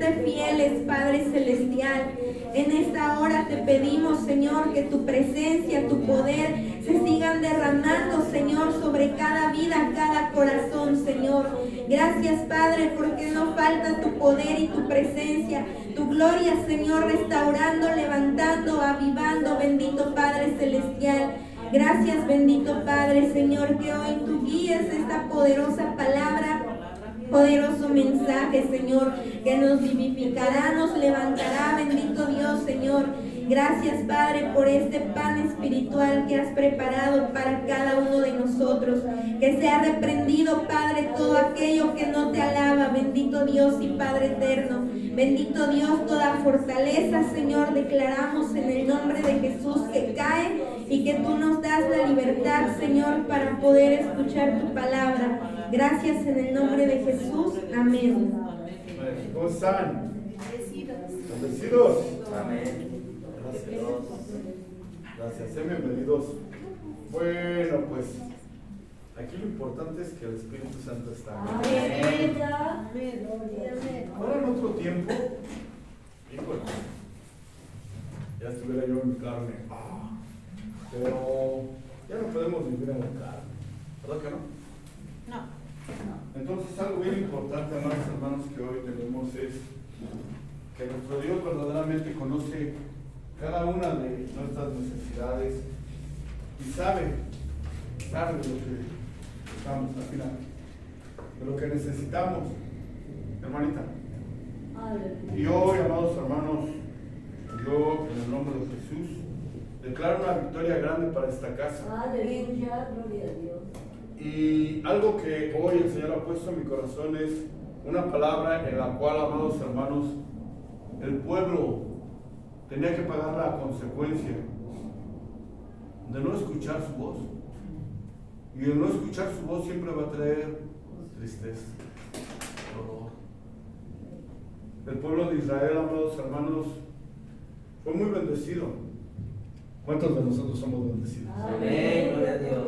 serte fieles, Padre Celestial. En esta hora te pedimos, Señor, que tu presencia, tu poder se sigan derramando, Señor, sobre cada vida, cada corazón, Señor. Gracias, Padre, porque no falta tu poder y tu presencia, tu gloria, Señor, restaurando, levantando, avivando, bendito Padre Celestial. Gracias, bendito Padre, Señor, que hoy tú guíes esta poderosa palabra, poderoso mensaje, Señor, que nos vivificará, nos levantará, bendito Dios, Señor. Gracias, Padre, por este pan espiritual que has preparado para cada uno de nosotros. Que sea reprendido, Padre, todo aquello que no te alaba, bendito Dios y Padre eterno. Bendito Dios, toda fortaleza, Señor, declaramos en el nombre de Jesús que cae y que tú nos das la libertad, Señor, para poder escuchar tu palabra. Gracias en el nombre de Jesús. Amén. ¿Cómo están? Bendecidos. Amén. Gracias, sean bienvenidos. Bueno, pues aquí lo importante es que el Espíritu Santo está. Amén. Ahora en otro tiempo, híjole, ya estuviera yo en mi carne, pero ya no podemos vivir en la carne, ¿verdad que no? No. Entonces algo bien importante, amados hermanos, que hoy tenemos es que nuestro Dios verdaderamente conoce cada una de nuestras necesidades y sabe de lo que estamos al final, de lo que necesitamos, hermanita. Y hoy, amados hermanos, yo en el nombre de Jesús declaro una victoria grande para esta casa. Aleluya, gloria a Dios. Y algo que hoy el Señor ha puesto en mi corazón es una palabra en la cual, amados hermanos, el pueblo tenía que pagar la consecuencia de no escuchar su voz. Y el no escuchar su voz siempre va a traer tristeza, dolor. El pueblo de Israel, amados hermanos, fue muy bendecido. ¿Cuántos de nosotros somos bendecidos? Amén, gloria a Dios.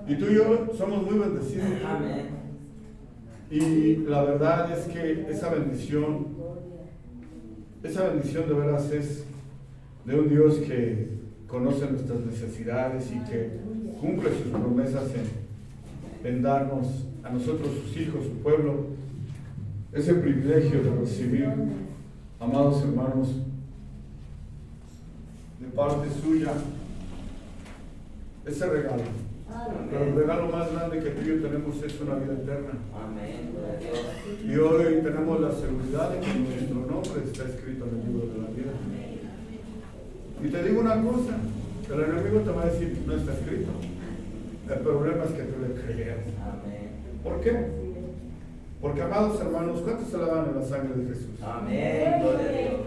Y tú y yo somos muy bendecidos. Amén. Y la verdad es que esa bendición de veras es de un Dios que conoce nuestras necesidades y que cumple sus promesas en darnos a nosotros, sus hijos, su pueblo, ese privilegio de recibir, amados hermanos, de parte suya, ese regalo. Pero el regalo más grande que tú y yo tenemos es una vida eterna. Amén, gloria a Dios. Y hoy tenemos la seguridad de que nuestro nombre está escrito en el libro de la vida. Y te digo una cosa, el enemigo te va a decir, no está escrito. El problema es que tú le creas. Amén. ¿Por qué? Porque, amados hermanos, ¿cuántos se lavan en la sangre de Jesús? Amén, gloria a Dios.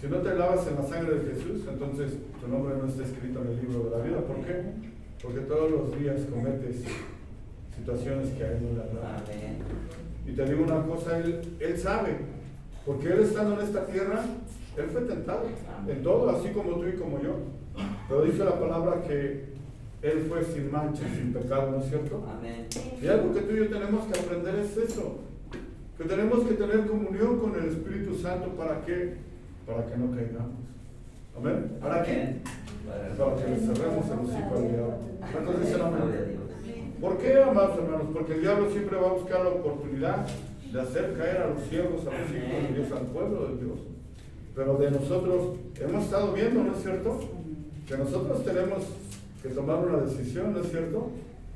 Si no te lavas en la sangre de Jesús, entonces tu nombre no está escrito en el libro de la vida. ¿Por qué? Porque todos los días cometes situaciones que a Él no le agradan. Amén. Y te digo una cosa, Él sabe, porque Él estando en esta tierra, Él fue tentado en todo, así como tú y como yo. Pero dice la palabra que Él fue sin mancha, sin pecado, ¿no es cierto? Amén. Y algo que tú y yo tenemos que aprender es eso, que tenemos que tener comunión con el Espíritu Santo. ¿Para qué? Para que no caigamos. ¿Amén? ¿Para qué? Para que le cerremos el hocico al diablo. ¿Cuántos dicen amén? ¿Por qué, amados hermanos? Porque el diablo siempre va a buscar la oportunidad de hacer caer a los ciegos, a los hijos de Dios, al pueblo de Dios. Pero de nosotros hemos estado viendo, ¿no es cierto? Que nosotros tenemos que tomar una decisión, ¿no es cierto?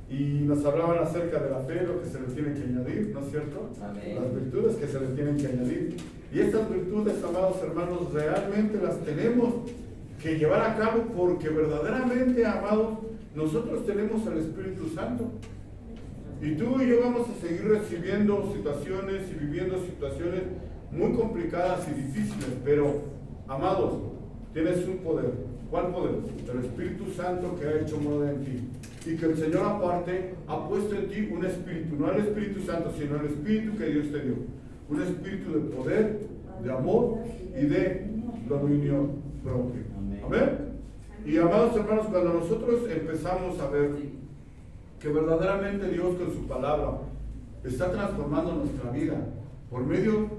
Y nos hablaban acerca de la fe, lo que se le tiene que añadir, ¿no es cierto? Amén. Las virtudes que se le tienen que añadir. Y estas virtudes, amados hermanos, realmente las tenemos que llevar a cabo porque verdaderamente, amados, nosotros tenemos al Espíritu Santo. Y tú y yo vamos a seguir recibiendo situaciones y viviendo situaciones muy complicadas y difíciles, pero, amados, tienes un poder. ¿Cuál poder? El Espíritu Santo que ha hecho morada en ti. Y que el Señor aparte ha puesto en ti un espíritu, no el Espíritu Santo, sino el espíritu que Dios te dio. Un espíritu de poder, de amor y de dominio propio. Amén. Y amados hermanos, cuando nosotros empezamos a ver que verdaderamente Dios con su palabra está transformando nuestra vida por medio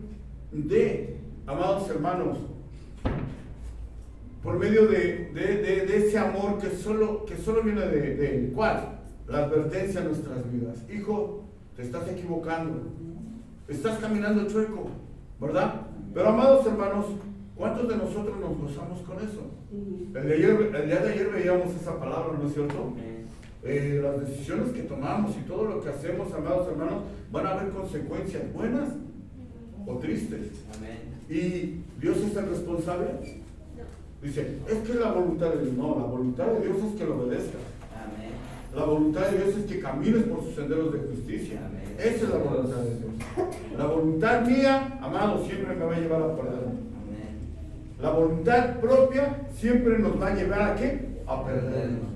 amados hermanos, por medio de ese amor que solo viene de ¿cuál? La advertencia a nuestras vidas. Hijo, te estás equivocando, estás caminando chueco, ¿verdad? Pero amados hermanos, ¿cuántos de nosotros nos gozamos con eso? El día de ayer veíamos esa palabra, ¿no es cierto? Las decisiones que tomamos y todo lo que hacemos, amados hermanos, van a haber consecuencias buenas o tristes. Amén. ¿Y Dios es el responsable? Dice, es que es la voluntad de Dios. No, la voluntad de Dios es que lo obedezcas. Amén. La voluntad de Dios es que camines por sus senderos de justicia. Amén. Esa es la voluntad de Dios. La voluntad mía, amado, siempre me va a llevar a perder. Amén. La voluntad propia siempre nos va a llevar a ¿qué? A perdernos.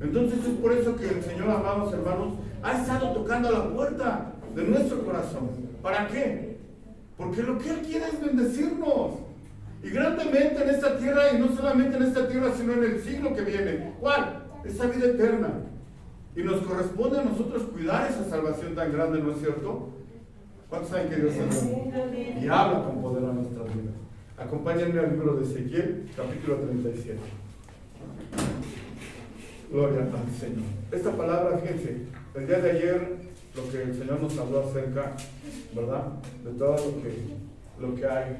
Entonces es por eso que el Señor, amados hermanos, ha estado tocando a la puerta de nuestro corazón. ¿Para qué? Porque lo que Él quiere es bendecirnos. Y grandemente en esta tierra, y no solamente en esta tierra, sino en el siglo que viene. ¿Cuál? Esa vida eterna. Y nos corresponde a nosotros cuidar esa salvación tan grande, ¿no es cierto? ¿Cuántos saben que Dios es bueno? Y habla con poder a nuestras vidas. Acompáñenme al libro de Ezequiel, capítulo 37. Gloria al Señor. Esta palabra, fíjense, el día de ayer, lo que el Señor nos habló acerca, ¿verdad? De todo lo que hay.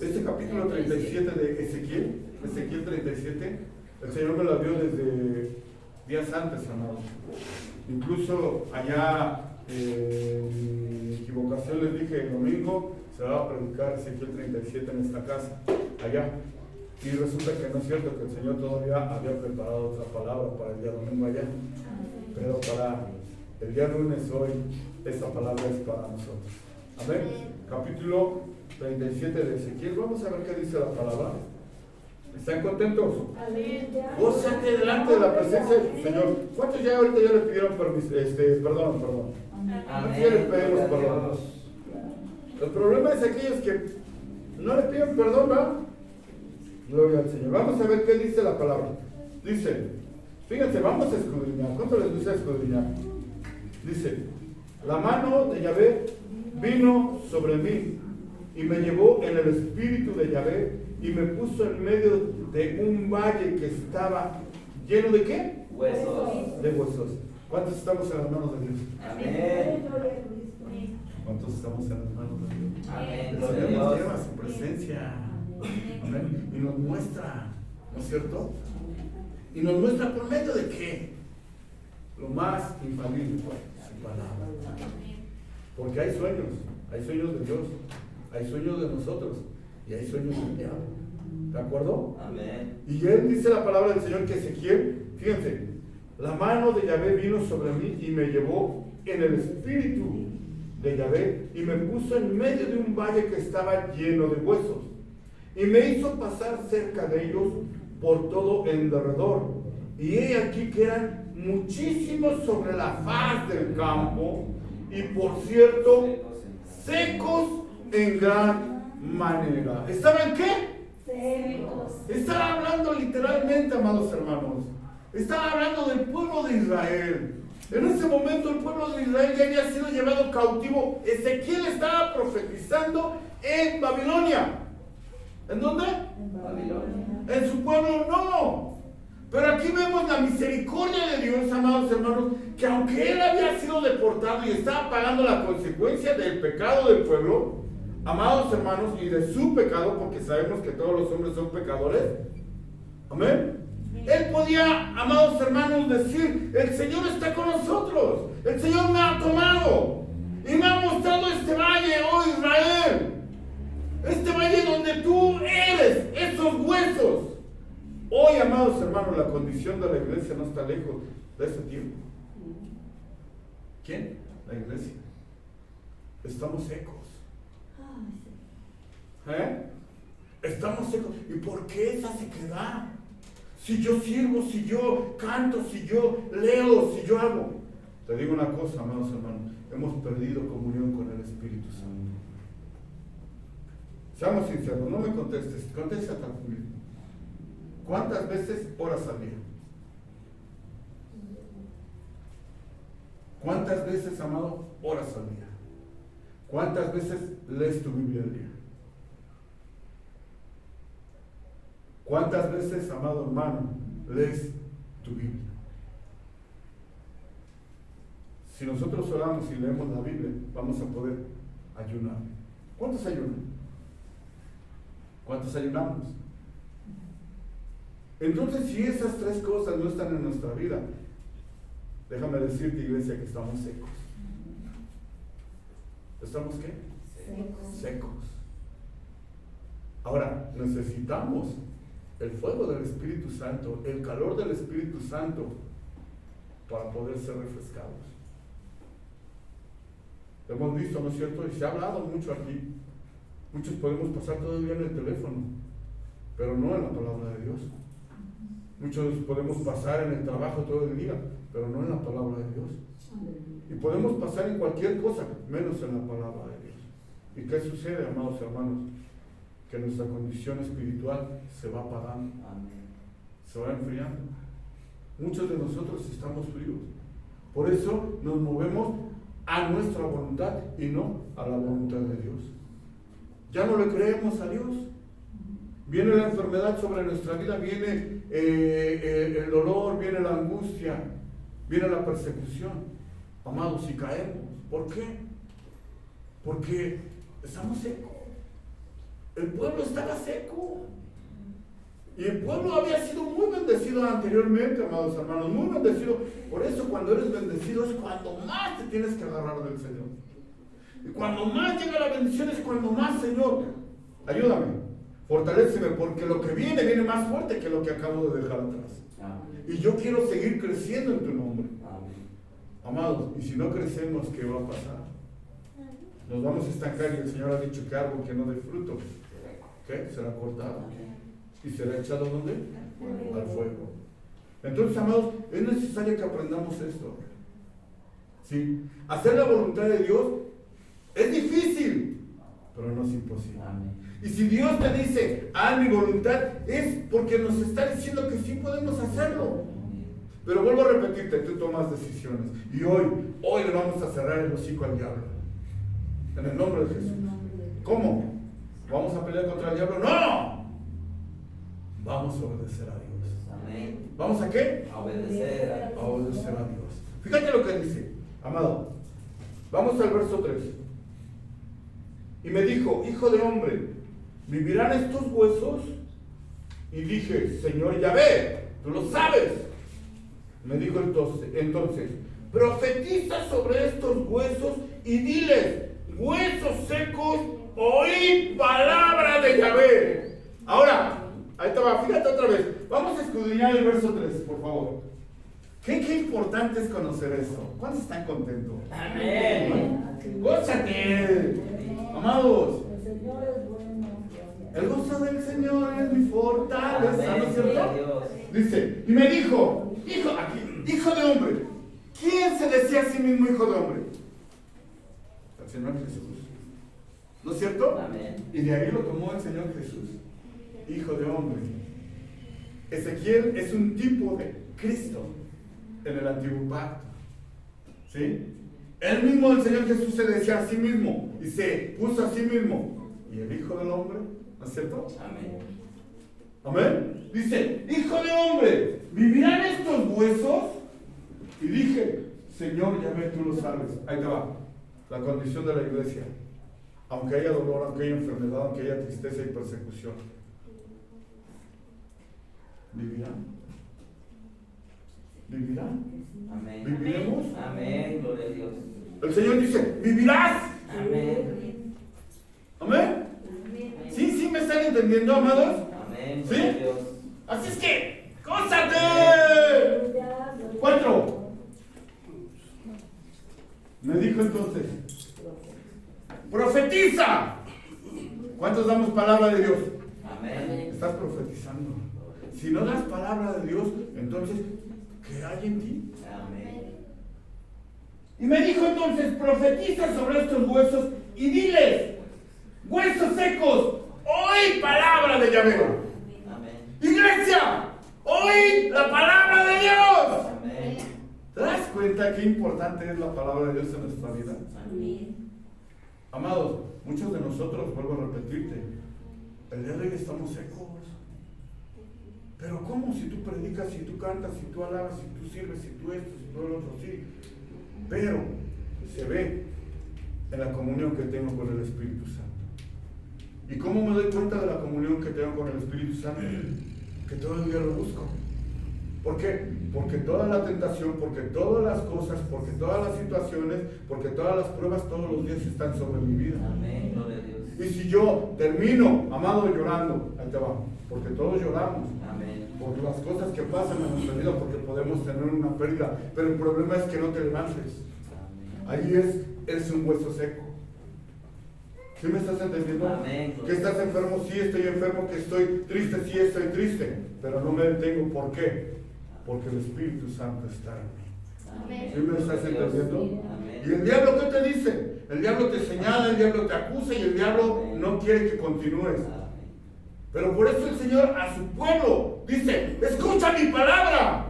Este capítulo 37 de Ezequiel 37, el Señor me lo dio desde días antes, amados. Incluso allá, en mi equivocación les dije, el domingo se va a predicar Ezequiel 37 en esta casa, allá. Y resulta que no es cierto, que el Señor todavía había preparado otra palabra para el día domingo allá. Pero para el día lunes, hoy, esta palabra es para nosotros. Amén. Capítulo 37 de Ezequiel. Vamos a ver qué dice la palabra. ¿Están contentos? Gózate delante de la presencia del Señor. ¿Cuántos ya ahorita ya le pidieron permiso? Perdón. ¿Cuántos ya le pedimos perdón? El problema es aquellos que no le piden perdón, ¿verdad? Gloria al Señor. Vamos a ver qué dice la palabra. Dice, fíjense, vamos a escudriñar. ¿Cuánto les gusta escudriñar? Dice, la mano de Yahvé vino sobre mí y me llevó en el espíritu de Yahvé y me puso en medio de un valle que estaba lleno de ¿qué? Huesos. De huesos. ¿Cuántos estamos en las manos de Dios? Amén. ¿Cuántos estamos en las manos de Dios? Amén. El Gloria a Señor nos Dios. lleva a su presencia. Amén. Y nos muestra, ¿no es cierto? Y nos muestra por medio de qué? Lo más infalible, su palabra. Porque hay sueños de Dios, hay sueños de nosotros y hay sueños del diablo. ¿De acuerdo? Amén. Y él dice la palabra del Señor que Ezequiel, fíjense, la mano de Yahvé vino sobre mí y me llevó en el espíritu de Yahvé y me puso en medio de un valle que estaba lleno de huesos. Y me hizo pasar cerca de ellos por todo en derredor. Y he aquí que eran muchísimos sobre la faz del campo, y por cierto, secos en gran manera. ¿Estaban qué? Secos. Están hablando literalmente, amados hermanos. Están hablando del pueblo de Israel. En ese momento el pueblo de Israel ya había sido llevado cautivo. Ezequiel estaba profetizando en Babilonia. ¿En dónde? Babilonia. En su pueblo no. Pero aquí vemos la misericordia de Dios, amados hermanos, que aunque él había sido deportado y estaba pagando la consecuencia del pecado del pueblo, amados hermanos, y de su pecado, porque sabemos que todos los hombres son pecadores. Amén. Él podía, amados hermanos, decir, el Señor está con nosotros, el Señor me ha tomado y me ha mostrado este valle, oh Israel, este valle donde tú eres, esos huesos. Hoy, amados hermanos, la condición de la iglesia no está lejos de ese tiempo. ¿Quién? La iglesia. Estamos secos. Estamos secos. ¿Y por qué esa sequedad? Si yo sirvo, si yo canto, si yo leo, si yo hago. Te digo una cosa, amados hermanos, hemos perdido comunión con el Espíritu Santo. Seamos sinceros, no me contestes, contesta también. ¿Cuántas veces oras al día? ¿Cuántas veces, amado, oras al día? ¿Cuántas veces lees tu Biblia al día? ¿Cuántas veces, amado hermano, lees tu Biblia? Si nosotros oramos y leemos la Biblia, vamos a poder ayunar. ¿Cuántos ayunan? ¿Cuántos ayunamos? Entonces, si esas tres cosas no están en nuestra vida, déjame decirte, iglesia, que estamos secos. ¿Estamos qué? Secos. Ahora, necesitamos el fuego del Espíritu Santo, el calor del Espíritu Santo, para poder ser refrescados. Hemos visto, ¿no es cierto? Y se ha hablado mucho aquí. Muchos podemos pasar todo el día en el teléfono, pero no en la palabra de Dios. Muchos podemos pasar en el trabajo todo el día, pero no en la palabra de Dios. Y podemos pasar en cualquier cosa, menos en la palabra de Dios. ¿Y qué sucede, amados hermanos? Que nuestra condición espiritual se va apagando, se va enfriando. Muchos de nosotros estamos fríos. Por eso nos movemos a nuestra voluntad y no a la voluntad de Dios. Ya no le creemos a Dios. Viene la enfermedad sobre nuestra vida, viene el dolor, viene la angustia, viene la persecución. Amados, y caemos. ¿Por qué? Porque estamos secos. El pueblo estaba seco. Y el pueblo había sido muy bendecido anteriormente, amados hermanos, muy bendecido. Por eso cuando eres bendecido es cuando más te tienes que agarrar del Señor. Y cuando más llega la bendición es cuando más, Señor, ayúdame, fortaléceme, porque lo que viene más fuerte que lo que acabo de dejar atrás. Y yo quiero seguir creciendo en tu nombre. Amados, y si no crecemos, ¿qué va a pasar? Nos vamos a estancar, y el Señor ha dicho que árbol que no dé fruto, ¿qué? Será cortado. ¿Y será echado ¿dónde? Al fuego. Entonces, amados, es necesario que aprendamos esto. ¿Sí? Hacer la voluntad de Dios es difícil, pero no es imposible. Y si Dios te dice, haz mi voluntad, es porque nos está diciendo que sí podemos hacerlo. Pero vuelvo a repetirte, tú tomas decisiones. Y hoy le vamos a cerrar el hocico al diablo. En el nombre de Jesús. ¿Cómo? ¿Vamos a pelear contra el diablo? ¡No! Vamos a obedecer a Dios. Amén. ¿Vamos a qué? A obedecer a A obedecer a Dios. Fíjate lo que dice, amado. Vamos al verso 3. Y me dijo, hijo de hombre, ¿vivirán estos huesos? Y dije, Señor Yahvé, tú lo sabes. Me dijo entonces, profetiza sobre estos huesos y diles, huesos secos, oíd palabra de Yahvé. Ahora, ahí te va, fíjate otra vez. Vamos a escudriñar el verso 3, por favor. Qué importante es conocer eso. ¿Cuántos están contentos? Amén. ¡Gózate! Amados, El Señor es bueno. el gozo del Señor es mi fortaleza, ¿no es cierto? Dios. Dice, y me dijo, hijo de hombre. ¿Quién se decía a sí mismo hijo de hombre? El Señor Jesús. ¿No es cierto? Amén. Y de ahí lo tomó el Señor Jesús. Hijo de hombre. Ezequiel es un tipo de Cristo en el antiguo pacto. ¿Sí? Él mismo, el Señor Jesús, se decía a sí mismo y se puso a sí mismo. ¿Y el Hijo del Hombre? ¿No es cierto? Amén. Amén. Dice, hijo de hombre, ¿vivirán estos huesos? Y dije, Señor, ya ves, tú lo sabes. Ahí te va. La condición de la iglesia. Aunque haya dolor, aunque haya enfermedad, aunque haya tristeza y persecución. ¿Vivirán? ¿Vivirán? Amén. ¿Viviremos? Amén. Gloria a Dios. El Señor dice, ¿vivirás? Amén. ¿Amén? ¿Sí me están entendiendo, amados? Amén. ¿Sí? Gloria a Dios. Así es que, ¡gózate! 4. Me dijo entonces, profetiza. ¿Cuántos damos palabra de Dios? Amén. Estás profetizando. Si no das palabra de Dios, entonces, ¿qué hay en ti? Amén. Y me dijo entonces, profetiza sobre estos huesos y diles, huesos secos, oíd palabra de Yahvé. Amén. Iglesia, oíd la palabra de Dios. Amén. ¿Te das cuenta qué importante es la palabra de Dios en nuestra vida? Amén. Amados, muchos de nosotros, vuelvo a repetirte, el día de hoy estamos secos. Pero ¿cómo? Si tú predicas, si tú cantas, si tú alabas, si tú sirves, si tú esto, si tú lo otro, sí. Pero se ve en la comunión que tengo con el Espíritu Santo. ¿Y cómo me doy cuenta de la comunión que tengo con el Espíritu Santo? Que todo el día lo busco. ¿Por qué? Porque toda la tentación, porque todas las cosas, porque todas las situaciones, porque todas las pruebas todos los días están sobre mi vida. Amén, gloria a Dios. Y si yo termino, amado, llorando, ahí te va, porque todos lloramos. Amén. Por las cosas que pasan en nuestra vida, porque podemos tener una pérdida, pero el problema es que no te levantes. Ahí eres un hueso seco. ¿Sí me estás entendiendo? Amén. Que estás enfermo, sí estoy enfermo, que estoy triste, sí estoy triste, pero no me detengo. ¿Por qué? Porque el Espíritu Santo está en mí. Amén. ¿Sí me estás entendiendo? Amén. ¿Y el diablo qué te dice? El diablo te señala, el diablo te acusa y el diablo no quiere que continúes. Pero por eso el Señor a su pueblo dice, escucha mi palabra.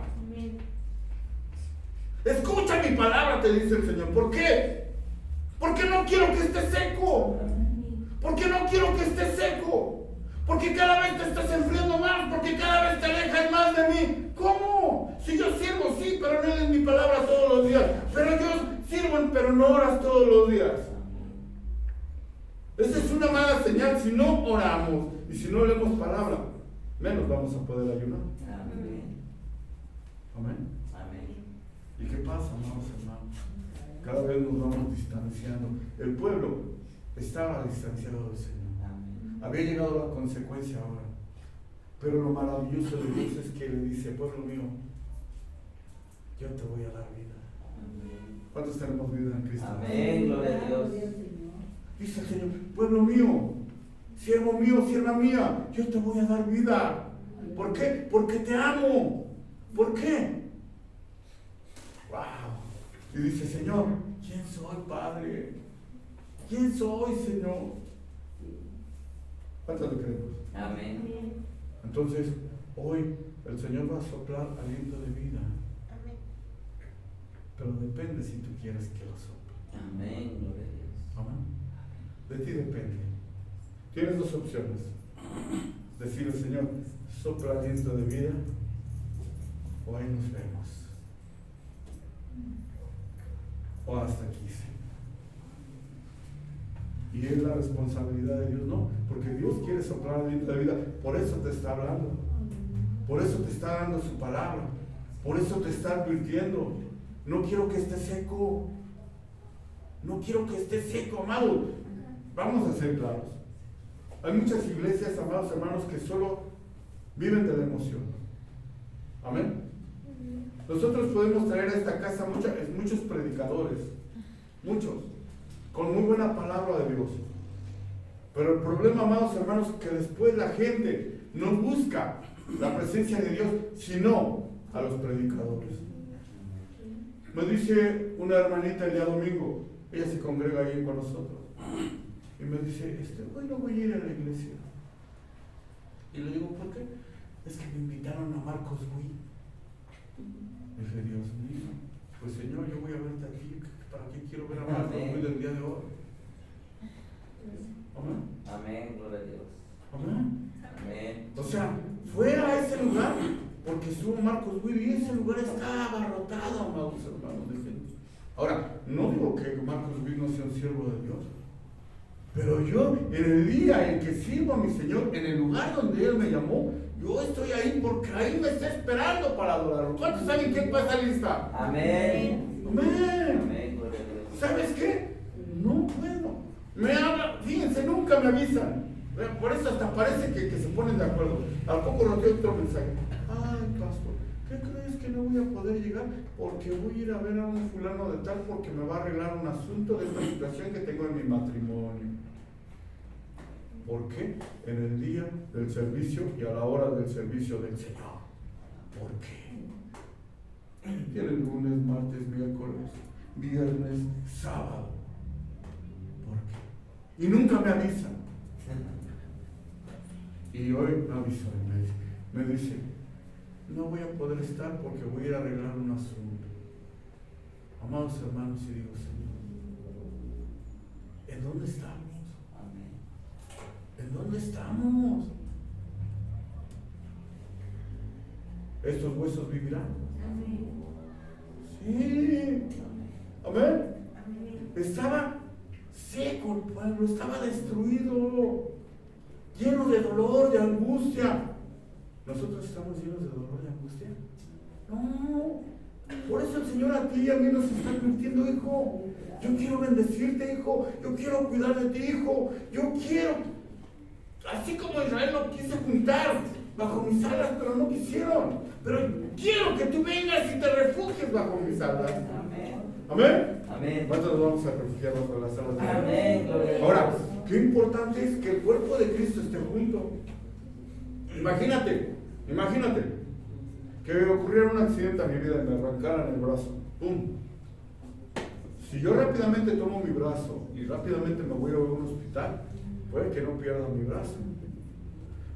Escucha mi palabra, te dice el Señor. ¿Por qué? Porque no quiero que estés seco. Porque no quiero que estés seco. Porque cada vez te estás enfriando más. Porque cada vez te alejas más de mí. ¿Cómo? Si yo sirvo, sí, pero no lees mi palabra todos los días. Pero yo sirvo, pero no oras todos los días. Esa es una mala señal. Si no oramos y si no leemos palabra, menos vamos a poder ayunar. Amén. Amén. Amén. ¿Y qué pasa, amados hermanos? Cada vez nos vamos distanciando. El pueblo estaba distanciado del Señor. Amén. Había llegado la consecuencia ahora. Pero lo maravilloso de Dios es que le dice, pueblo mío, yo te voy a dar vida. Amén. ¿Cuántos tenemos vida en Cristo? Amén, gloria a Dios. Dice el Señor, pueblo mío, siervo mío, sierva mía, yo te voy a dar vida. ¿Por qué? Porque te amo. ¿Por qué? ¡Wow! Y dice, Señor, ¿quién soy, Padre? ¿Quién soy, Señor? ¿Cuántos lo creemos? Amén. Entonces, hoy el Señor va a soplar aliento de vida. Pero depende si tú quieres que lo sople. Amén, gloria a Dios. Amén. De ti depende. Tienes dos opciones. Decirle, Señor, sopla aliento de vida, o ahí nos vemos. O hasta aquí, Señor. Y es la responsabilidad de Dios, no, porque Dios quiere soplar aliento de vida, por eso te está hablando, por eso te está dando su palabra, por eso te está advirtiendo. No quiero que estés seco, no quiero que estés seco, amado. Vamos a ser claros. Hay muchas iglesias, amados hermanos, que solo viven de la emoción. Amén. Nosotros podemos traer a esta casa muchos predicadores, muchos, con muy buena palabra de Dios. Pero el problema, amados hermanos, es que después la gente no busca la presencia de Dios, sino a los predicadores. Me dice una hermanita el día domingo, ella se congrega ahí con nosotros, y me dice, hoy no voy a ir a la iglesia. Y le digo, ¿por qué? Es que me invitaron a Marcos Witt. Dije, Dios mío, pues Señor, yo voy a verte aquí, ¿para qué quiero ver a Marcos Witt el día de hoy? Amén. Amén, gloria a Dios. Amén. Amén. O sea, fue a ese lugar porque estuvo Marcos Witt y ese lugar estaba abarrotado, amados hermanos de gente. Ahora, no digo que Marcos Witt no sea un siervo de Dios, pero yo, en el día en que sirvo a mi Señor, en el lugar donde Él me llamó, yo estoy ahí porque ahí me está esperando para adorarlo. ¿Cuántos saben quién pasa lista? Amén. Amén. Amén, gloria a Dios. ¿Sabes qué? No puedo. Me hablan, fíjense, nunca me avisan. Por eso hasta parece que se ponen de acuerdo. Al poco nos dio otro mensaje. Ay, pastor, ¿qué crees que no voy a poder llegar? Porque voy a ir a ver a un fulano de tal porque me va a arreglar un asunto de esta situación que tengo en mi matrimonio. ¿Por qué? En el día del servicio y a la hora del servicio del Señor. ¿Por qué? Tienen lunes, martes, miércoles, viernes, sábado. ¿Por qué? Y nunca me avisan. Y hoy me avisó y me dice, no voy a poder estar porque voy a ir a arreglar un asunto. Amados hermanos, y digo, Señor, ¿En dónde estamos? Amén. ¿En dónde estamos? ¿Estos huesos vivirán? Sí. Amén. Estaba seco el pueblo, estaba destruido, lleno de dolor, de angustia. ¿Nosotros estamos llenos de dolor y angustia? No. Por eso el Señor a ti y a mí nos está advirtiendo, hijo. Yo quiero bendecirte, hijo. Yo quiero cuidar de ti, hijo. Yo quiero, así como Israel no quiso juntar bajo mis alas, pero no quisieron. Pero quiero que tú vengas y te refugies bajo mis alas. Amén. Amén. Amén. ¿Cuántos nos vamos a refugiar bajo las alas de Dios? Amén. Gloria a Dios. Ahora, qué importante es que el cuerpo de Cristo esté junto. Imagínate que ocurriera un accidente a mi vida y me arrancaran el brazo. ¡Pum! Si yo rápidamente tomo mi brazo y rápidamente me voy a un hospital, puede que no pierda mi brazo.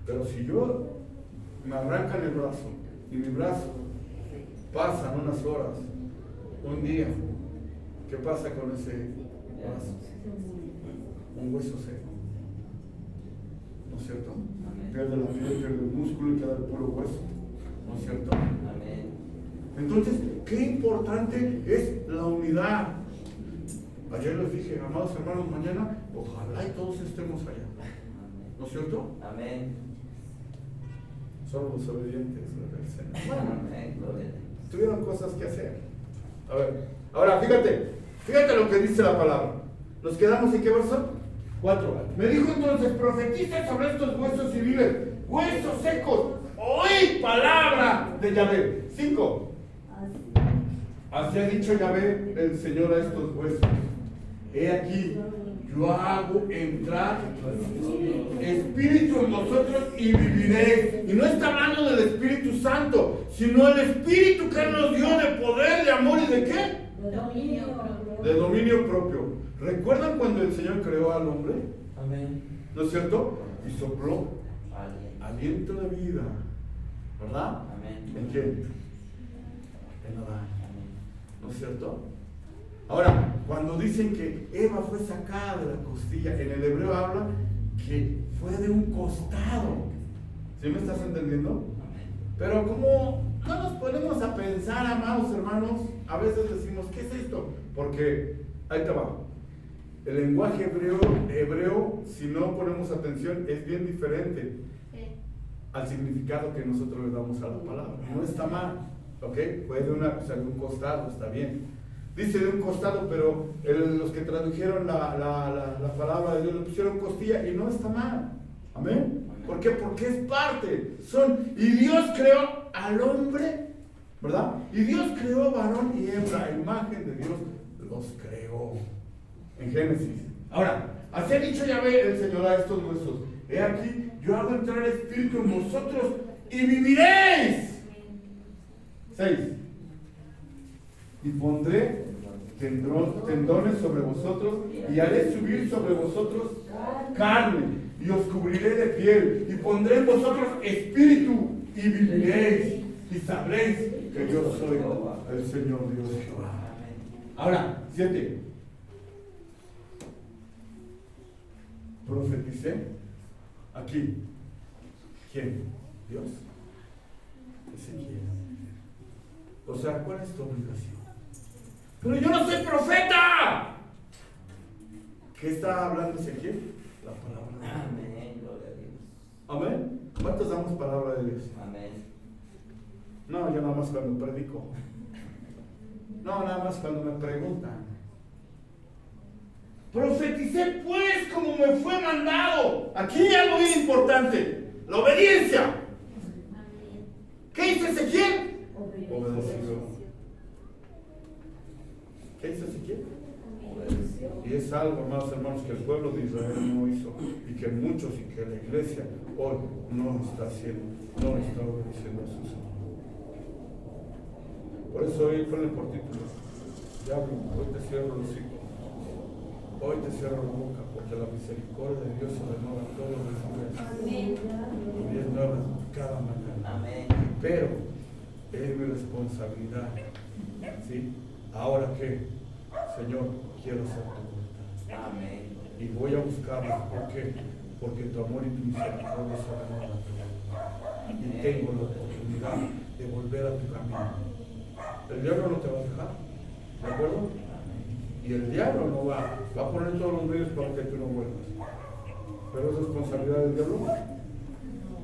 Pero si yo me arrancan el brazo y mi brazo pasan unas horas, un día, ¿qué pasa con ese brazo? Un hueso seco. ¿No es cierto? Pierde la piel, pierde el músculo y queda el puro hueso. ¿No es cierto? Amén. Entonces, qué importante es la unidad. Ayer les dije, amados hermanos, mañana ojalá y todos estemos allá. ¿No es cierto? Amén. Son los obedientes del Señor. Amén. Gloria a Dios. Tuvieron cosas que hacer. A ver, ahora fíjate lo que dice la palabra. ¿Nos quedamos en qué verso? 4. Me dijo entonces, profetiza sobre estos huesos y diles, huesos secos, oí palabra de Yahvé. 5. Así ha dicho Yahvé el Señor a estos huesos. He aquí, yo hago entrar espíritu en vosotros y viviréis. Y no está hablando del Espíritu Santo, sino el Espíritu que Él nos dio de poder, de amor y de qué? De dominio propio. ¿Recuerdan cuando el Señor creó al hombre? Amén. ¿No es cierto? Y sopló Amén. aliento de vida. ¿Verdad? Amén. ¿En quién? En Adán. Amén. ¿No es cierto? Ahora, cuando dicen que Eva fue sacada de la costilla, en el hebreo habla que fue de un costado. ¿Sí me estás entendiendo? Amén. Pero como no nos ponemos a pensar, amados hermanos, a veces decimos, ¿qué es esto? Porque, ahí te va, el lenguaje hebreo, si no ponemos atención, es bien diferente al significado que nosotros le damos a la palabra. No está mal, ¿ok? Puede de un costado, está bien. Dice de un costado, pero los que tradujeron la palabra de Dios le pusieron costilla y no está mal. ¿Amén? ¿Por qué? Porque es parte. Y Dios creó al hombre, ¿verdad? Y Dios creó varón y hembra, a imagen de Dios los creó. En Génesis. Ahora, así ha dicho Yahvé el Señor a estos huesos. He aquí, yo hago entrar espíritu en vosotros y viviréis. 6. Y pondré tendones sobre vosotros y haré subir sobre vosotros carne y os cubriré de piel y pondré en vosotros espíritu y viviréis y sabréis que yo soy el Señor Dios Jehová. Ahora, 7. Profeticé aquí. ¿Quién? Dios. Ezequiel. O sea, ¿cuál es tu obligación? Pero yo no soy profeta. ¿Qué está hablando Ezequiel? La palabra de Dios. Amén. Gloria a Dios. Amén. ¿Cuántos damos palabra de Dios? Amén. No, yo nada más cuando predico. No, nada más cuando me preguntan. Profeticé pues como me fue mandado. Aquí hay algo bien importante. La obediencia. ¿Qué hizo Ezequiel? Obedeció. ¿Qué hizo Ezequiel? Obedeció. Y es algo, amados hermanos, que el pueblo de Israel no hizo y que muchos y que la iglesia hoy no está haciendo, no está obedeciendo a sus amos. Por eso hoy ponle por título, diablo, hoy te cierro los hijos, hoy te cierro la boca, porque la misericordia de Dios se renueva todos los días. Y es nueva cada mañana. Amén. Pero es mi responsabilidad, ¿sí? Ahora que, Señor, quiero hacer tu voluntad. Amén. y voy a buscarla. ¿Por qué? Porque tu amor y tu misericordia son naturales. Y tengo la oportunidad de volver a tu camino. El diablo no te va a dejar, ¿de acuerdo? Y el diablo no va a poner todos los medios para que tú no vuelvas. Pero es responsabilidad del diablo,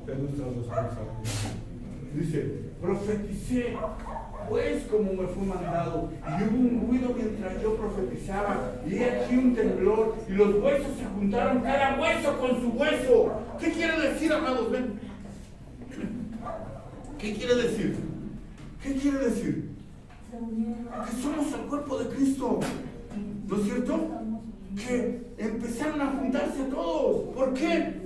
es nuestra responsabilidad. Dice, profeticé, pues como me fue mandado, y hubo un ruido mientras yo profetizaba, y he aquí un temblor, y los huesos se juntaron, cada hueso con su hueso. ¿Qué quiere decir, amados? Ven. ¿Qué quiere decir? ¿Qué quiere decir? Que somos el cuerpo de Cristo, ¿no es cierto? Que empezaron a juntarse todos. ¿Por qué?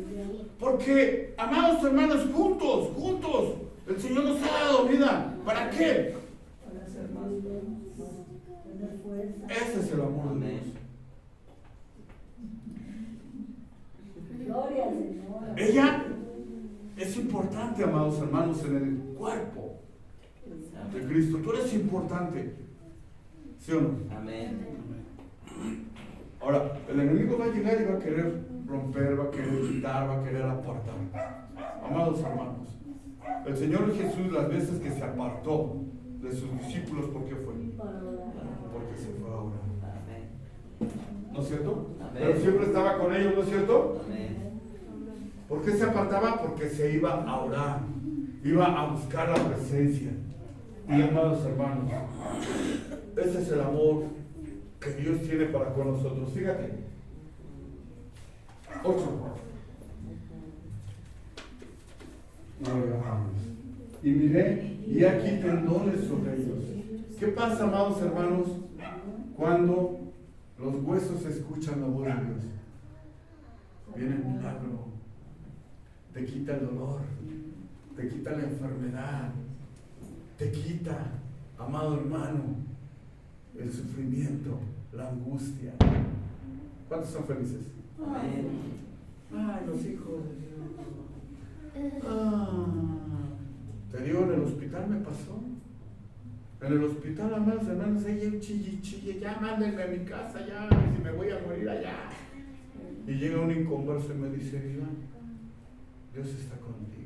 Porque, amados hermanos, juntos, el Señor nos ha dado vida. ¿Para qué? Ese es el amor de Dios. Gloria al Señor. Ella es importante, amados hermanos, en el cuerpo de Cristo. Tú eres importante, ¿sí o no? Amén. Ahora, el enemigo va a llegar y va a querer romper, va a querer quitar, va a querer apartar. Amados hermanos, el Señor Jesús, las veces que se apartó de sus discípulos, ¿por qué fue? Porque se fue a orar. Amén. ¿No es cierto? Amén. Pero siempre estaba con ellos, ¿no es cierto? Amén. ¿Por qué se apartaba? Porque se iba a orar, iba a buscar la presencia. Y amados hermanos, ese es el amor que Dios tiene para con nosotros. Fíjate. 8. Y miré, y aquí tendones sobre ellos. ¿Qué pasa, amados hermanos, cuando los huesos escuchan la voz de Dios? Viene el milagro, te quita el dolor, te quita la enfermedad, te quita, amado hermano, el sufrimiento, la angustia. ¿Cuántos son felices? Amén. Ay, los hijos de Dios. Te digo, en el hospital me pasó. En el hospital, amados hermanos, ella chille, ya mándenme a mi casa, ya, si me voy a morir allá. Y llega un inconverso y me dice, mira, Dios está contigo.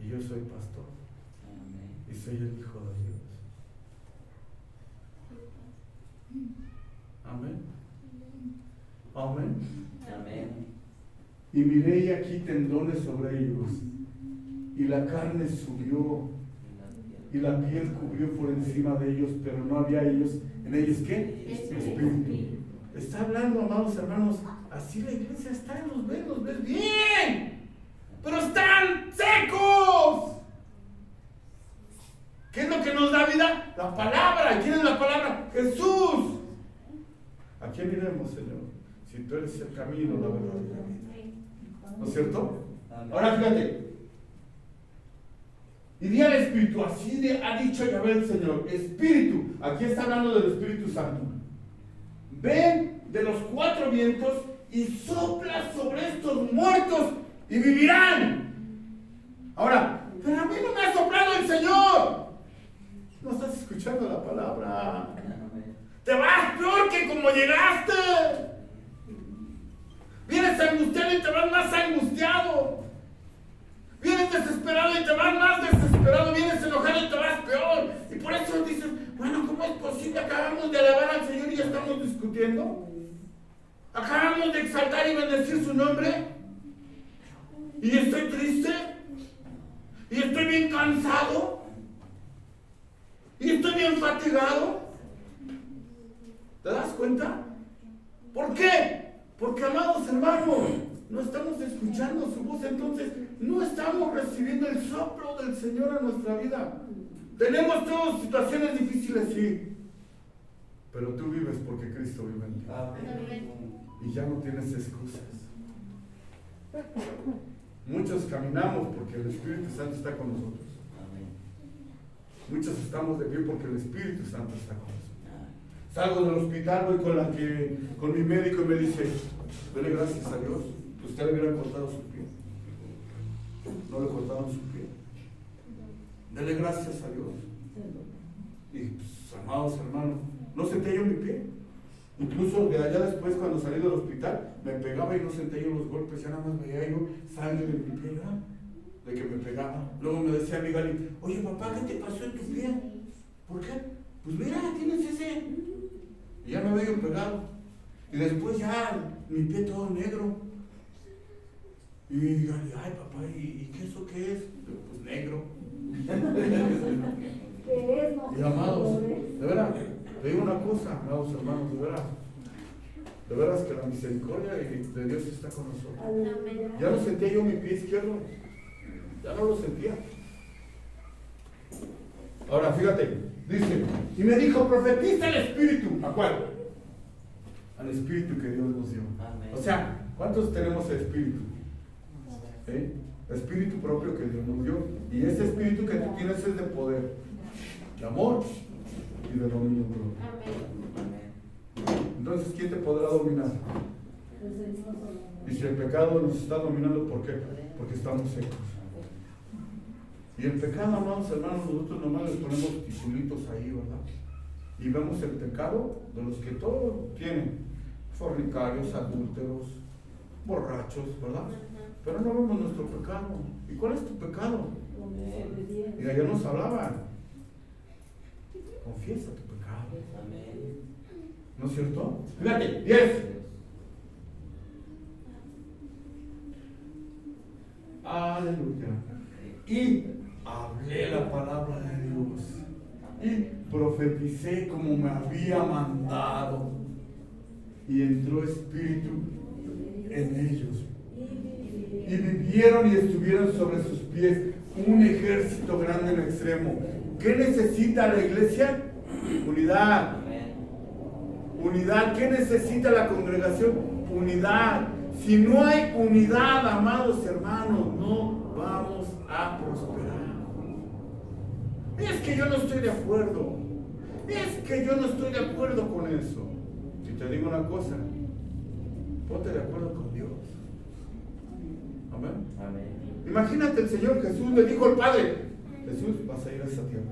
Y yo soy pastor. Amén. Y soy el Hijo de Dios. Amén. Amén. Amén. Y miré y aquí tendones sobre ellos, y la carne subió, y la piel cubrió por encima de ellos, pero no había en ellos ¿qué? Espíritu. Está hablando, amados hermanos, así la iglesia está, los ves bien, pero están secos. ¿Qué es lo que nos da vida? La palabra. ¿Quién es la palabra? Jesús. ¿A quién iremos, Señor? Si tú eres el camino, la verdad y la vida. ¿No es cierto? Amén. Ahora fíjate. Y di al Espíritu, así ha dicho Yahvé el Señor. Espíritu, aquí está hablando del Espíritu Santo. Ven de los 4 vientos y sopla sobre estos muertos y vivirán. Ahora, pero a mí no me ha soplado el Señor. No estás escuchando la palabra. Amén. Te vas peor que como llegaste. Vienes angustiado y te vas más angustiado. Vienes desesperado y te vas más desesperado. Vienes enojado y te vas peor. Y por eso dices, bueno, ¿cómo es posible? Acabamos de alabar al Señor y ya estamos discutiendo. Acabamos de exaltar y bendecir su nombre. Y estoy triste. Y estoy bien cansado. Y estoy bien fatigado. ¿Te das cuenta? ¿Por qué? Porque, amados hermanos, no estamos escuchando su voz, entonces no estamos recibiendo el soplo del Señor en nuestra vida. Tenemos todas situaciones difíciles, sí, pero tú vives porque Cristo vive en ti. Amén. Y ya no tienes excusas. Muchos caminamos porque el Espíritu Santo está con nosotros. Amén. Muchos estamos de pie porque el Espíritu Santo está con nosotros. Salgo del hospital, voy con mi médico y me dice, dele gracias a Dios, usted le hubiera cortado su pie. No le cortaron su pie. Dele gracias a Dios. Y pues, amados hermanos, no senté yo mi pie. Incluso de allá después, cuando salí del hospital, me pegaba y no senté yo los golpes, ya nada más veía yo sangre de mi pie, ¿verdad? De que me pegaba. Luego me decía mi Gali, oye papá, ¿qué te pasó en tu pie? ¿Por qué? Pues mira, tienes ese. Y ya me había yo pegado. Y después ya mi pie todo negro. Y Gali, ay papá, ¿y qué eso qué es? Pues negro. ¿Qué es? No, Y amados, de veras, te digo una cosa, amados hermanos, de veras que la misericordia de Dios está con nosotros. Aleluya. Ya no sentía yo mi pie izquierdo, ya no lo sentía. Ahora fíjate, dice, y me dijo, profetiza el Espíritu. ¿A cuál? Al Espíritu que Dios nos dio. Amén. O sea, ¿cuántos tenemos el Espíritu? ¿Sí? Espíritu propio que Dios nos dio. Y ese Espíritu que tú tienes es de poder, de amor y de dominio propio. Amén. Entonces, ¿quién te podrá dominar? El Señor solamente. Y si el pecado nos está dominando, ¿por qué? Porque estamos secos. Y el pecado, amados hermanos, nosotros nomás les ponemos titulitos ahí, ¿verdad? Y vemos el pecado de los que todos tienen, fornicarios, adúlteros, borrachos, ¿verdad? Pero no vemos nuestro pecado. ¿Y cuál es tu pecado? Y allá nos hablaban. Confiesa tu pecado. Amén. ¿No es cierto? Fíjate, 10. Aleluya. Y hablé la palabra de Dios. Y profeticé como me había mandado. Y entró espíritu en ellos. Y vivieron y estuvieron sobre sus pies un ejército grande en extremo. ¿Qué necesita la iglesia? Unidad. Amén. Unidad. ¿Qué necesita la congregación? Unidad. Si no hay unidad, amados hermanos, no vamos a prosperar. Es que yo no estoy de acuerdo. Es que yo no estoy de acuerdo con eso. Y te digo una cosa, ponte de acuerdo con Dios. Amén. Amén. Imagínate, el Señor Jesús le dijo al Padre, Jesús, vas a ir a esa tierra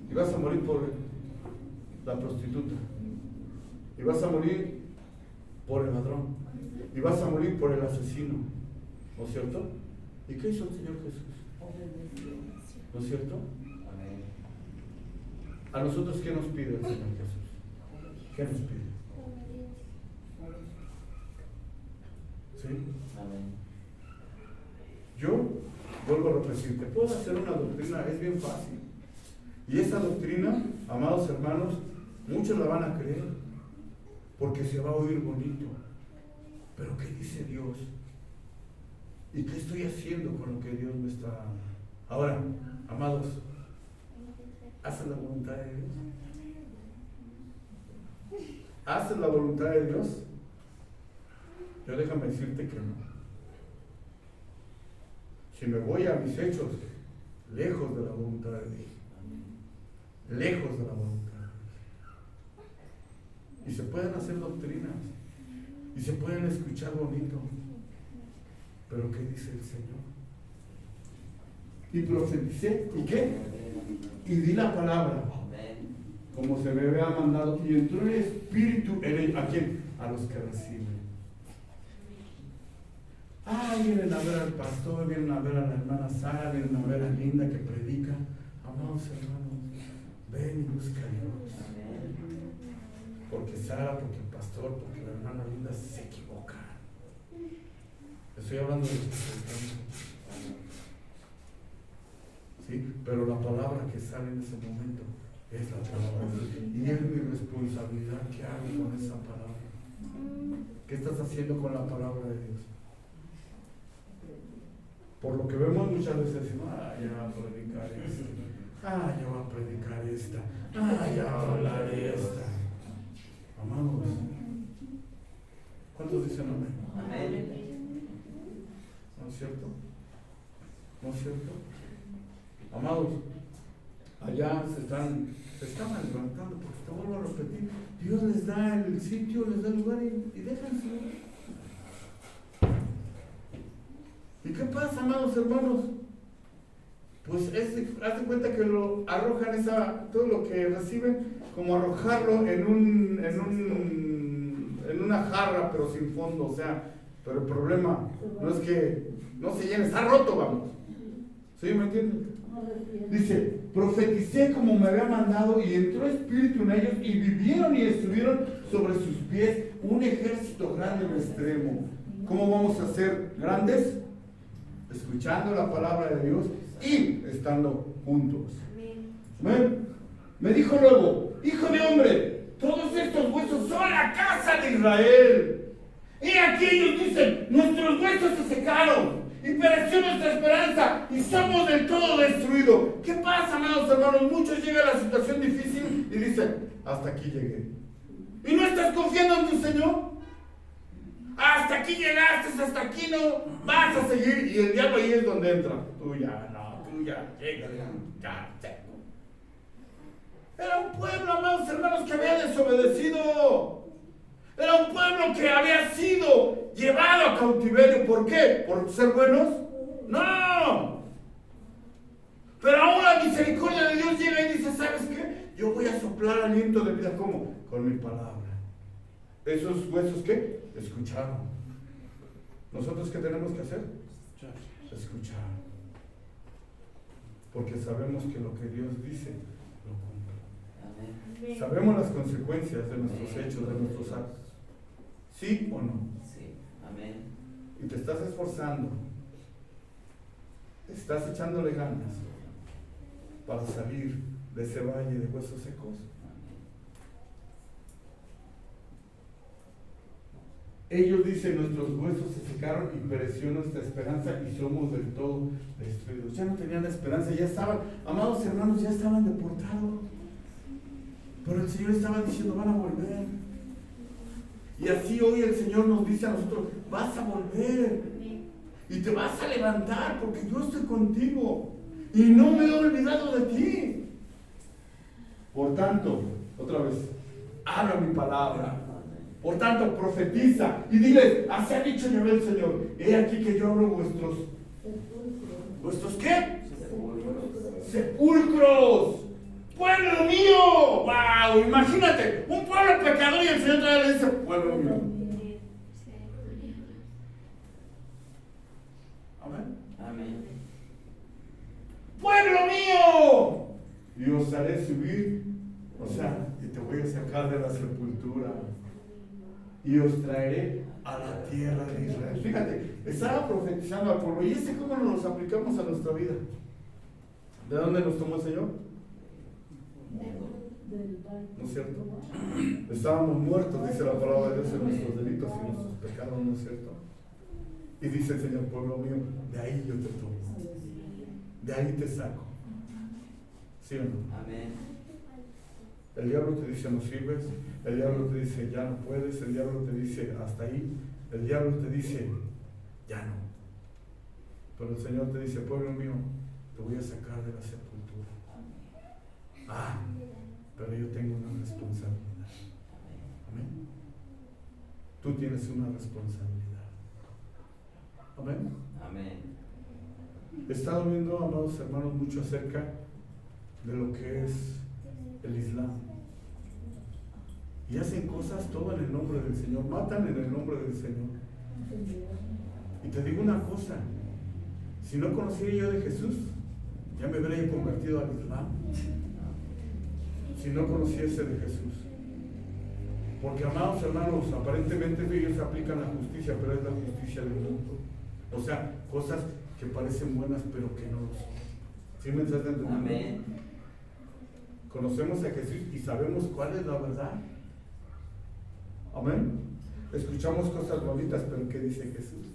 y vas a morir por la prostituta, y vas a morir por el ladrón, y vas a morir por el asesino, ¿no es cierto? ¿Y qué hizo el Señor Jesús? ¿No es cierto? Amén. A nosotros, ¿qué nos pide el Señor Jesús? ¿Qué nos pide? ¿Sí? Amén. Yo vuelvo a repetir, te puedo hacer una doctrina, es bien fácil. Y esa doctrina, amados hermanos, muchos la van a creer, porque se va a oír bonito. Pero ¿qué dice Dios? ¿Y qué estoy haciendo con lo que Dios me está dando? Ahora, amados, ¿hacen la voluntad de Dios? ¿Hacen la voluntad de Dios? Yo déjame decirte que no. Si me voy a mis hechos, lejos de la voluntad de Dios. Lejos de la voluntad de Dios. Y se pueden hacer doctrinas. Y se pueden escuchar bonito. Pero ¿qué dice el Señor? Y profeticé. ¿Y qué? Y di la palabra. Amén. Como se me había mandado. Y entró el Espíritu en ellos. ¿A quién? A los que reciben. Vienen a ver al pastor, vienen a ver a la hermana Sara, vienen a ver a Linda que predica. Amados hermanos, ven y busca a Dios. Amén. Porque Sara, porque el pastor, porque la hermana Linda se equivocan. Estoy hablando de los que predicamos. ¿Sí? Pero la palabra que sale en ese momento es la palabra de Dios. Y es mi responsabilidad. ¿Qué hago con esa palabra? ¿Qué estás haciendo con la palabra de Dios? Por lo que vemos muchas veces, decimos, ya va a predicar esta, ya va a predicar esta, ya va a hablar de esta. Amados, ¿cuántos dicen amén? Amén. ¿No es cierto? ¿No es cierto? Amados, allá se estaban levantando, porque te vuelvo a repetir, Dios les da el sitio, les da el lugar y déjense. ¿Y qué pasa, amados hermanos? pues haz de cuenta que lo arrojan todo lo que reciben, como arrojarlo en una jarra, pero sin fondo, o sea, pero el problema no es que no se llene, está roto, vamos. ¿Sí me entienden? Dice, profeticé como me había mandado y entró espíritu en ellos y vivieron y estuvieron sobre sus pies un ejército grande en extremo. ¿Cómo vamos a ser grandes? Escuchando la palabra de Dios y estando juntos. Amén. Me dijo luego, hijo de hombre, todos estos huesos son la casa de Israel. Y aquí ellos dicen, nuestros huesos se secaron y pereció nuestra esperanza y somos del todo destruidos. ¿Qué pasa, amados hermanos? Muchos llegan a la situación difícil y dicen, hasta aquí llegué. ¿Y no estás confiando en tu Señor? Hasta aquí llegaste, hasta aquí no vas a seguir. Y el diablo ahí es donde entra. Tú ya, llega, ya. Era un pueblo, amados hermanos, que había desobedecido. Era un pueblo que había sido llevado a cautiverio. ¿Por qué? ¿Por ser buenos? ¡No! Pero aún la misericordia de Dios llega y dice, ¿sabes qué? Yo voy a soplar aliento de vida. ¿Cómo? Con mi palabra. ¿Esos huesos qué? Escucharon. ¿Nosotros qué tenemos que hacer? Escuchar. Porque sabemos que lo que Dios dice, lo cumple. Sabemos las consecuencias de nuestros hechos, de nuestros actos. ¿Sí o no? Sí. Amén. Y te estás esforzando, estás echándole ganas para salir de ese valle de huesos secos. Ellos dicen, nuestros huesos se secaron y pereció nuestra esperanza y somos del todo destruidos. Ya no tenían esperanza, ya estaban, amados hermanos, ya estaban deportados. Pero el Señor estaba diciendo, van a volver. Y así hoy el Señor nos dice a nosotros, vas a volver. Y te vas a levantar porque yo estoy contigo. Y no me he olvidado de ti. Por tanto, otra vez, habla mi palabra. Por tanto, profetiza y diles, así ha dicho Yahvé el Señor, he aquí que yo abro ¿vuestros qué? Sepulcros. ¡Pueblo mío! ¡Wow! Imagínate, un pueblo pecador y el Señor todavía le dice, pueblo mío. Amén. Amén. ¡Pueblo mío! Y os haré subir, o sea, y te voy a sacar de la sepultura. Y os traeré a la tierra de Israel. Fíjate, estaba profetizando al pueblo. ¿Y cómo nos aplicamos a nuestra vida? ¿De dónde nos tomó el Señor? ¿No es cierto? Estábamos muertos, dice la palabra de Dios, en nuestros delitos y nuestros pecados, ¿no es cierto? Y dice el Señor, pueblo mío, de ahí yo te tomo. De ahí te saco. ¿Sí o no? Amén. El diablo te dice no sirves, el diablo te dice ya no puedes, el diablo te dice hasta ahí, el diablo te dice ya no. Pero el Señor te dice, pueblo mío, te voy a sacar de la sepultura. Ah, pero yo tengo una responsabilidad. Amén. Tú tienes una responsabilidad. Amén. Amén. He estado viendo, amados hermanos, mucho acerca de lo que es el Islam. Y hacen cosas todo en el nombre del Señor, matan en el nombre del Señor. Y te digo una cosa, si no conociera yo de Jesús, ya me habría convertido al Islam. Si no conociese de Jesús. Porque, amados hermanos, aparentemente ellos aplican la justicia, pero es la justicia del mundo. O sea, cosas que parecen buenas, pero que no lo son. ¿Sí me estás entendiendo? Amén. Conocemos a Jesús y sabemos cuál es la verdad. Amén. Escuchamos cosas bonitas, pero ¿qué dice Jesús?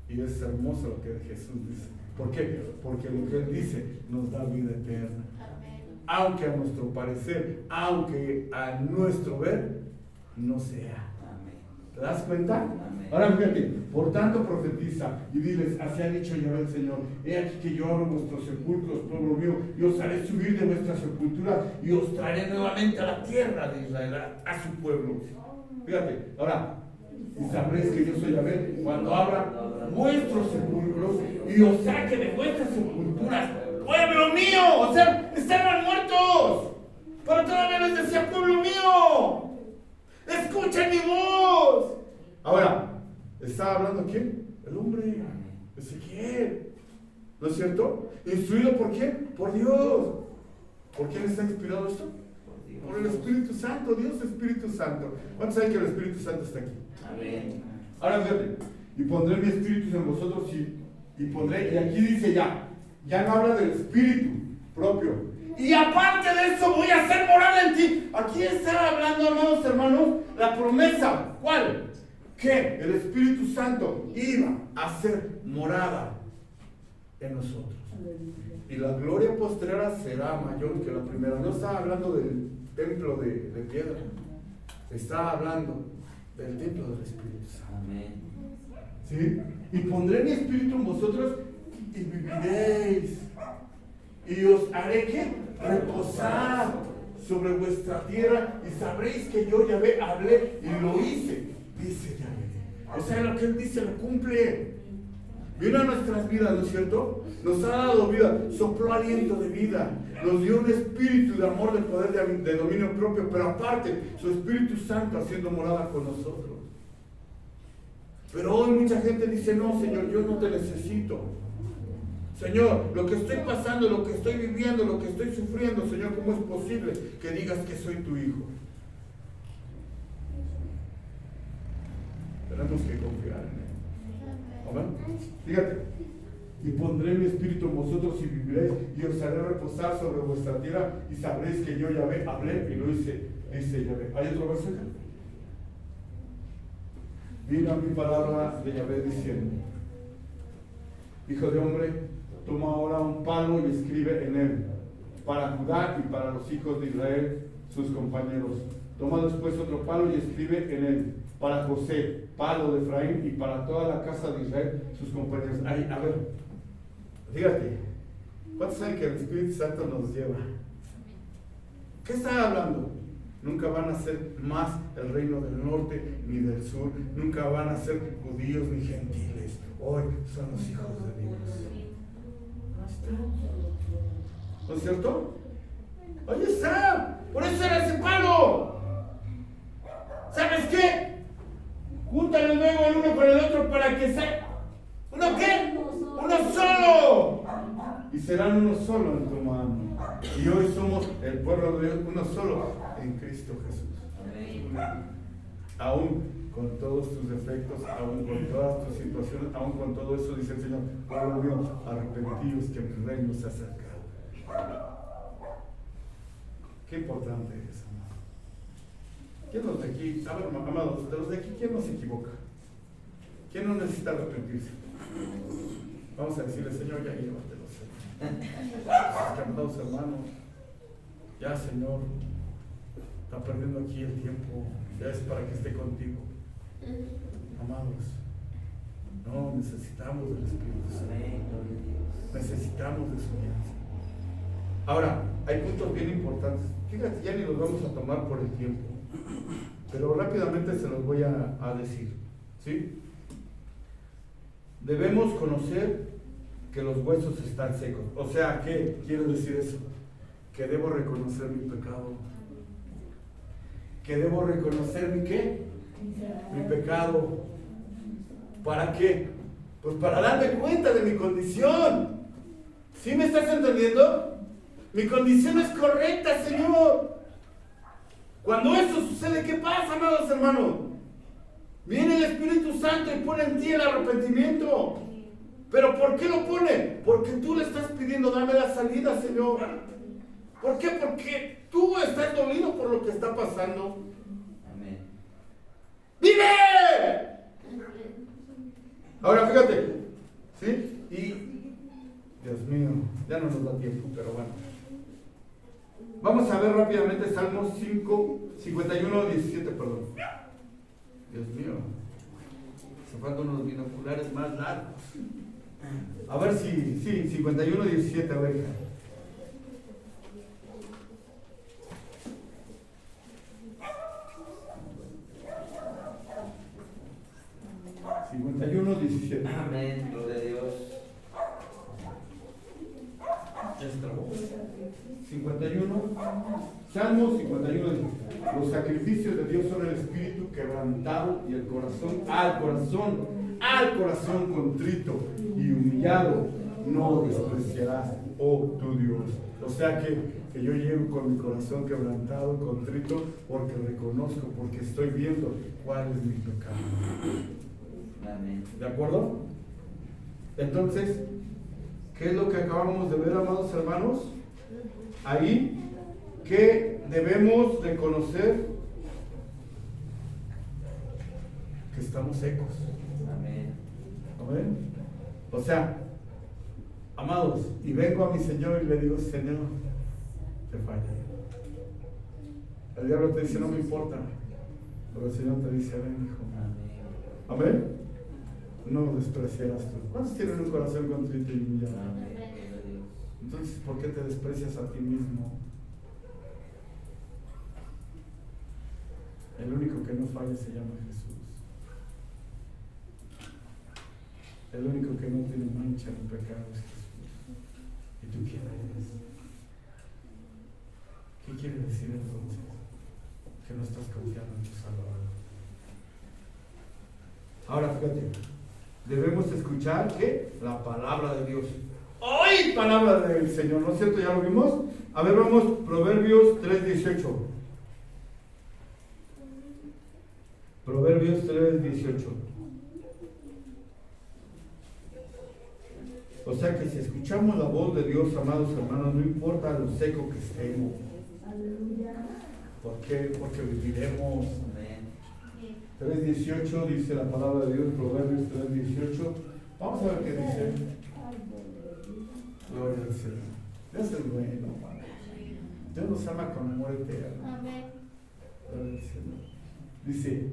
Y es hermoso lo que Jesús dice. ¿Por qué? Porque lo que Él dice nos da vida eterna. Aunque a nuestro parecer, aunque a nuestro ver, no sea. ¿Te das cuenta? Amén. Ahora fíjate, por tanto profetiza y diles, así ha dicho Yahvé el Señor, he aquí que yo abro vuestros sepulcros, pueblo mío, y os haré subir de vuestra sepultura y os traeré nuevamente a la tierra de Israel, a su pueblo. Fíjate, ahora, y sabréis que yo soy Yahvé cuando abra vuestros sepulcros y os saque de vuestras sepulturas, pueblo mío. O sea, estaban muertos, pero todavía les decía, pueblo mío, escuchen mi voz. Ahora, ¿está hablando quién? El hombre, Ezequiel, ¿no es cierto? ¿Instruido por quién? Por Dios. ¿Por quién está inspirado esto? Por el Espíritu Santo. Dios es Espíritu Santo. ¿Cuántos saben que el Espíritu Santo está aquí? Amén. Ahora fíjate, y pondré mi espíritu en vosotros y pondré, y aquí dice ya no habla del espíritu propio. Y aparte de eso voy a hacer morada en ti. Aquí está hablando, amados hermanos, la promesa. ¿Cuál? Que el Espíritu Santo iba a ser morada en nosotros. Y la gloria postrera será mayor que la primera. No está hablando del templo de piedra. Está hablando del templo del Espíritu Santo. Amén. ¿Sí? Y pondré mi espíritu en vosotros y viviréis. Y os haré que reposar sobre vuestra tierra y sabréis que yo Yahvé hablé y lo hice, dice Yahvé. O sea, lo que él dice lo cumple. Vino a nuestras vidas, ¿no es cierto? Nos ha dado vida, sopló aliento de vida, nos dio un espíritu de amor, de poder, de dominio propio, pero aparte, su Espíritu Santo haciendo morada con nosotros. Pero hoy mucha gente dice, no, Señor, yo no te necesito. Señor, lo que estoy pasando, lo que estoy viviendo, lo que estoy sufriendo, Señor, ¿cómo es posible que digas que soy tu hijo? Tenemos que confiar en Él. Amén. Fíjate, y pondré mi espíritu en vosotros y viviréis, y os haré reposar sobre vuestra tierra, y sabréis que yo Yahvé hablé y lo hice, dice Yahvé. ¿Hay otro versículo? Vino mi palabra de Yahvé diciendo: Hijo de hombre, toma ahora un palo y escribe en él, para Judá y para los hijos de Israel, sus compañeros. Toma después otro palo y escribe en él, para José, palo de Efraín, y para toda la casa de Israel, sus compañeros. Ay, a ver, fíjate, ¿cuántos saben que el Espíritu Santo nos lleva? ¿Qué está hablando? Nunca van a ser más el reino del norte ni del sur, nunca van a ser judíos ni gentiles. Hoy son los hijos de Dios. ¿No es cierto? Ahí está, por eso era ese palo. ¿Sabes qué? Júntalo luego el uno con el otro para que sea. ¿Uno qué? Uno solo. Y serán uno solo en tu mano. Y hoy somos el pueblo de Dios, uno solo en Cristo Jesús. Aún con todos tus defectos, aún con todas tus situaciones, aún con todo eso, dice el Señor: pueblo mío, arrepentidos que mi reino se ha acercado. Qué importante es, amado. ¿Quién nos de aquí, a ver, amados, de los de aquí, quién no se equivoca? ¿Quién no necesita arrepentirse? Vamos a decirle: Señor, ya llévatelo, Señor. Amados hermanos, ya, Señor, está perdiendo aquí el tiempo, ya es para que esté contigo. Amados, no, necesitamos del Espíritu Santo, necesitamos de su guía. Ahora, hay puntos bien importantes. Fíjate, ya ni los vamos a tomar por el tiempo, pero rápidamente se los voy a decir, ¿sí? Debemos conocer que los huesos están secos. O sea, ¿qué quiero decir eso? Que debo reconocer mi pecado. Que debo reconocer mi ¿qué? Mi pecado. ¿Para qué? Pues para darme cuenta de mi condición. ¿Sí me estás entendiendo? Mi condición es correcta, Señor. Cuando eso sucede, ¿qué pasa, amados hermanos? Viene el Espíritu Santo y pone en ti el arrepentimiento. ¿Pero por qué lo pone? Porque tú le estás pidiendo: dame la salida, Señor. ¿Por qué? Porque tú estás dolido por lo que está pasando. Amén. ¡Vive! Ahora fíjate, ¿sí? Y, Dios mío, ya no nos da tiempo, pero bueno. Vamos a ver rápidamente Salmos 51, 17, perdón. Dios mío, se faltan unos binoculares más largos. A ver si, sí, 51, 17, a ver. 51, 17. Amén. Gloria a Dios. Ya se trabó. 51. Salmo 51. Los sacrificios de Dios son el espíritu quebrantado y el corazón, al corazón contrito y humillado, no despreciarás, oh tu Dios. O sea que yo llego con mi corazón quebrantado, contrito, porque reconozco, porque estoy viendo cuál es mi pecado. Amén. ¿De acuerdo? Entonces, ¿qué es lo que acabamos de ver, amados hermanos? Ahí, que debemos de conocer que estamos secos. Amén. ¿Amén? O sea, amados, y vengo a mi Señor y le digo, Señor, te fallé. El diablo te dice, no me importa, pero el Señor te dice, ven, hijo. Amén. Amén. No despreciarás tú. ¿Cuántos tienen un corazón contrito y humillado? Amén. Gloria a Dios. Entonces, ¿por qué te desprecias a ti mismo? El único que no falla se llama Jesús. El único que no tiene mancha ni pecado es Jesús. ¿Y tú quién eres? ¿Qué quiere decir entonces? Que no estás confiando en tu Salvador. Ahora fíjate, debemos escuchar que la palabra de Dios. ¡Ay! Palabra del Señor, ¿no es cierto? ¿Ya lo vimos? A ver, vamos, Proverbios 3:18. Proverbios 3:18. O sea que si escuchamos la voz de Dios, amados hermanos, no importa lo seco que estemos. ¿Por qué? Porque viviremos. Amén. 3:18 dice la palabra de Dios, Proverbios 3:18. Vamos a ver qué dice. Gloria al Señor. Dios es bueno, Padre. Dios nos ama con amor eterno. Amén. Gloria al Señor. Dice,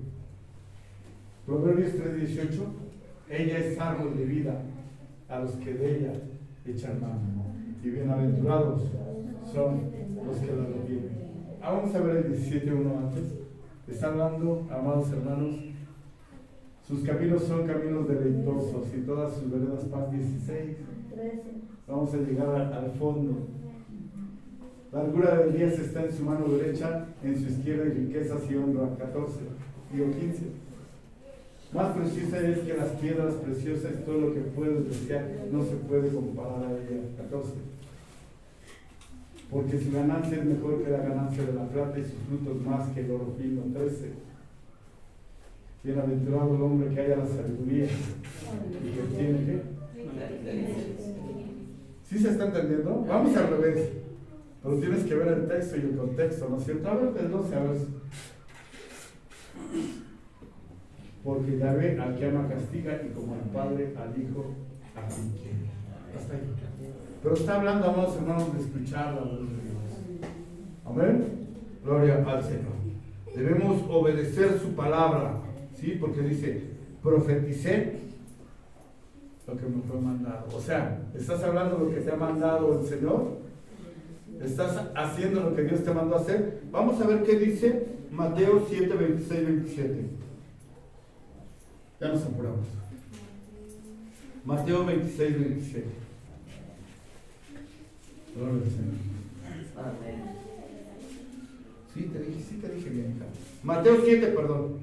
Proverbios 3:18, ella es árbol de vida a los que de ella echan mano, y bienaventurados son los que la retienen. Vamos a ver el 17:1 antes. Está hablando, amados hermanos, sus caminos son caminos deleitosos y todas sus veredas paz. 16. Vamos a llegar al fondo. La largura de días está en su mano derecha, en su izquierda y riquezas y honra. 15. Más preciosa es que las piedras preciosas, todo lo que puedes desear no se puede comparar a ella. 14. Porque su ganancia es mejor que la ganancia de la plata y sus frutos más que el oro fino. 13. Bienaventurado el hombre que haya la sabiduría y que tiene que. ¿Sí se está entendiendo? Vamos al revés. Pero tienes que ver el texto y el contexto, ¿no es cierto? A ver, del 12 a ver. Porque Yahvé al que ama castiga y como al Padre al Hijo a quien quiere. Hasta ahí. Pero está hablando, amados hermanos, de escuchar la voz de Dios. Amén. Gloria al Señor. Debemos obedecer su palabra, ¿sí? Porque dice, profeticé lo que me fue mandado. O sea, ¿estás hablando de lo que te ha mandado el Señor? ¿Estás haciendo lo que Dios te mandó a hacer? Vamos a ver qué dice Mateo 7, 26, 27. Ya nos apuramos. Mateo 26, 27. Gloria al Señor. Amén. Sí, te dije bien, hija. Mateo 7, perdón.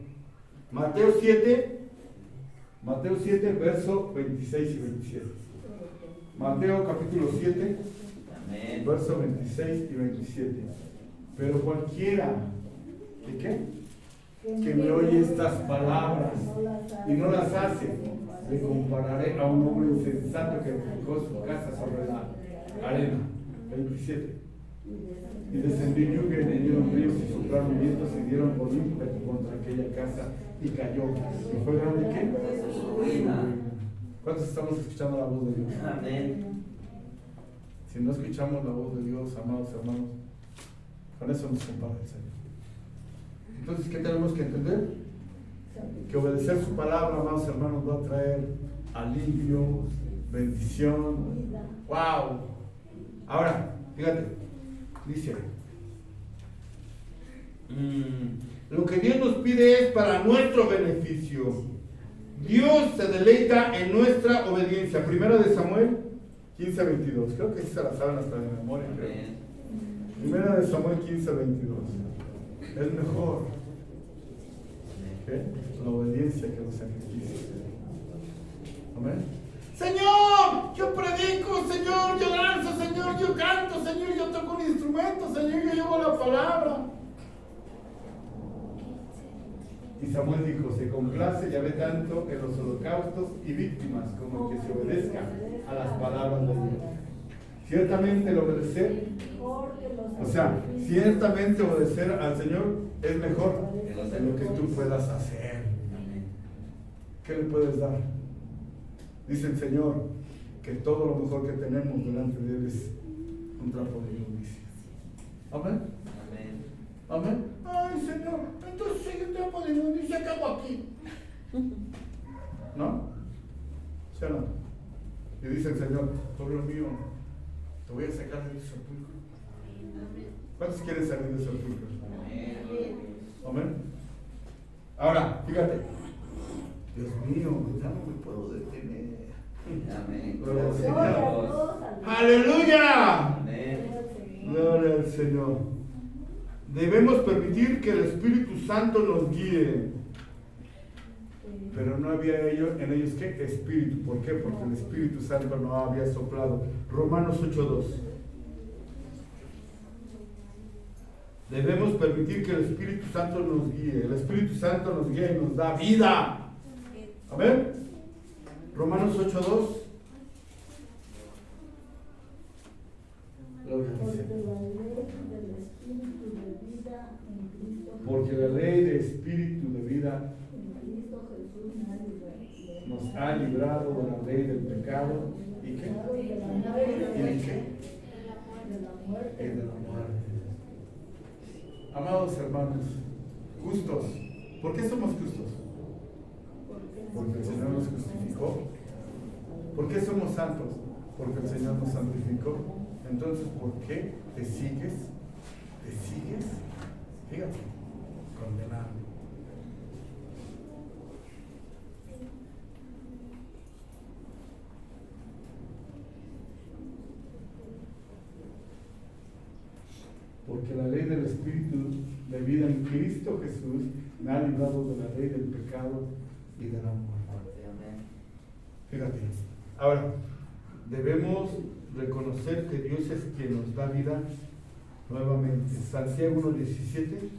Mateo 7, verso 26 y 27. Mateo capítulo 7, Amén. verso 26 y 27. Pero cualquiera, ¿de qué? Que me oye estas palabras y no las hace, le compararé a un hombre insensato que edificó su casa sobre la arena. 27. Y descendió lluvia y vinieron ríos y soplaron vientos y dieron por ímpetu contra aquella casa y cayó. ¿Y fue grande qué? ¿Cuántos estamos escuchando la voz de Dios? Amén. Si no escuchamos la voz de Dios, amados hermanos, con eso nos compara el Señor. Entonces, ¿qué tenemos que entender? Que obedecer su palabra, amados hermanos, va a traer alivio, bendición. ¡Wow! Ahora, fíjate, dice, lo que Dios nos pide es para nuestro beneficio. Dios se deleita en nuestra obediencia. Primera de Samuel 15:22. Creo que sí se la saben hasta de memoria. Creo. Amén. Primera de Samuel 15:22. Es mejor la obediencia que los sacrificios. Amén. Señor, yo predico, Señor, yo danzo, Señor, yo canto, Señor, yo toco un instrumento, Señor, yo llevo la palabra. Y Samuel dijo, se complace Yahvé tanto en los holocaustos y víctimas como en que se obedezca a las palabras de Dios. Ciertamente el obedecer, ciertamente obedecer al Señor es mejor de lo que tú puedas hacer. ¿Qué le puedes dar? Dice el Señor que todo lo mejor que tenemos delante de Él es un trapo de inmundicia. Amén. Amén. Ay, Señor, entonces si hay un trapo de inmundicia, ¿qué hago aquí? ¿No? ¿Sí o no? Y dice el Señor, pueblo mío, te voy a sacar de tu sepulcro. ¿Cuántos quieren salir del sepulcro? Amén. Ahora, fíjate. Dios mío, ya no me puedo detener. Amén. Gloria al Gloria a Señor. Dios. ¡Aleluya! Amén. Gloria al Señor. Debemos permitir que el Espíritu Santo nos guíe. Pero no había en ellos ¿qué? Espíritu. ¿Por qué? Porque el Espíritu Santo no había soplado. Romanos 8:2. Debemos permitir que el Espíritu Santo nos guíe. El Espíritu Santo nos guía y nos da vida. Amén. Romanos 8:2. Porque la ley de espíritu de vida nos ha librado de la ley del pecado y qué? ¿Y de qué? Y de la muerte. Amados hermanos, justos. ¿Por qué somos justos? Porque el Señor nos justificó. ¿Por qué somos santos? Porque el Señor nos santificó. Entonces, ¿por qué te sigues? Fíjate, condenado. Porque la ley del Espíritu de vida en Cristo Jesús me ha librado de la ley del pecado y de la muerte. Fíjate. Ahora, debemos reconocer que Dios es quien nos da vida nuevamente. Santiago 1:17.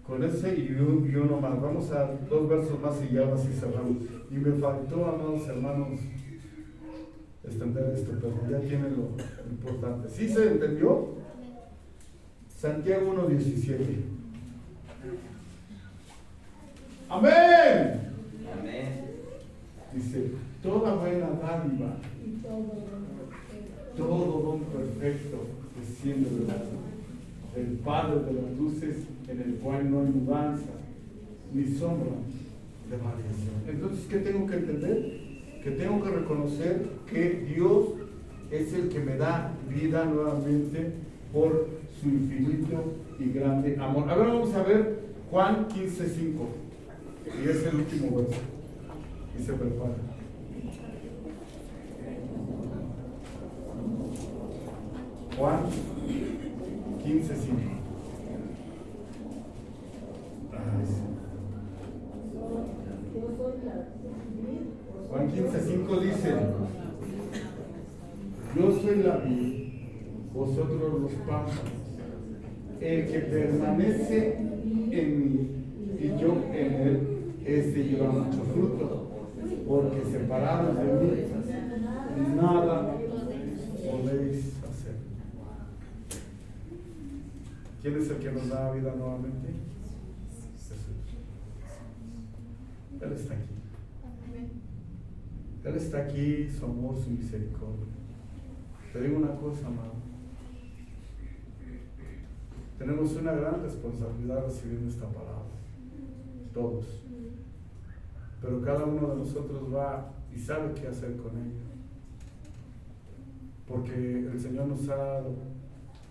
Con ese y uno más. Vamos a 2 versos más y ya así cerramos. Y me faltó, amados hermanos, extender esto, pero ya tienen lo importante. ¿Sí se entendió? Santiago 1:17. Amén. Amén. Dice, toda buena dádiva, todo don perfecto desciende del Padre de las luces, en el cual no hay mudanza ni sombra de variación. Entonces, ¿qué tengo que entender? Que tengo que reconocer que Dios es el que me da vida nuevamente por su infinito y grande amor. Ahora vamos a ver Juan 15:5, y es el último verso, y se prepara. Juan 15:5. Juan 15:5 dice, yo soy la vid, vosotros los pámpanos. El que permanece en mí y yo en él, ese lleva mucho fruto, porque separados de mí nada podéis hacer. ¿Quién es el que nos da vida nuevamente? Jesús. Él está aquí. Él está aquí, su amor, su misericordia. Te digo una cosa, amado. Tenemos una gran responsabilidad recibiendo esta palabra. Todos. Pero cada uno de nosotros va y sabe qué hacer con ella. Porque el Señor nos ha dado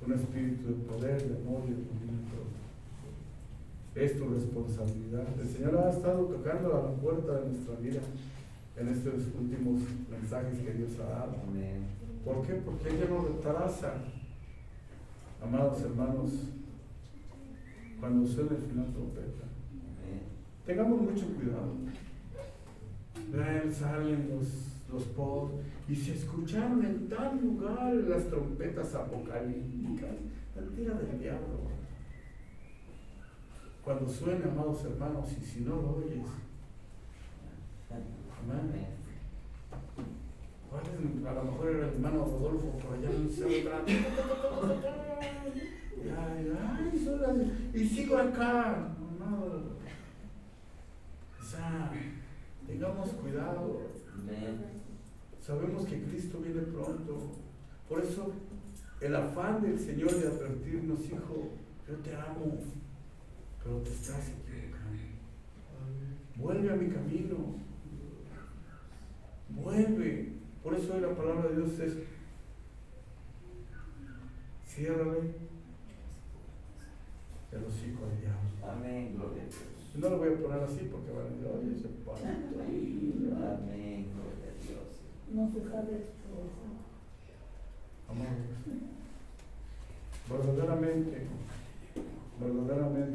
un espíritu de poder, de amor y de dominio. es tu responsabilidad. El Señor ha estado tocando a la puerta de nuestra vida en estos últimos mensajes que Dios ha dado. Amén. ¿Por qué? Porque ella nos retrasa. Amados hermanos, cuando suene el final trompeta, Amén. tengamos mucho cuidado. Vean, salen los pods y se escucharon en tal lugar las trompetas apocalípticas. Mentira del diablo. Cuando suene, amados hermanos, y si no lo oyes, amén. A lo mejor era el hermano Rodolfo por allá en el centro. Y sigo acá, amado. O sea, tengamos cuidado. Amén. Sabemos que Cristo viene pronto. Por eso, el afán del Señor de advertirnos, hijo, yo te amo, pero te estás equivocando. Vuelve a mi camino. Vuelve. Por eso hoy la palabra de Dios es: ciérrale el hocico al diablo. Amén, gloria a Dios. No lo voy a poner así porque van a decir, oye, ese pastor. Amén, gloria a Dios. No se sabe expresar. Amados, verdaderamente,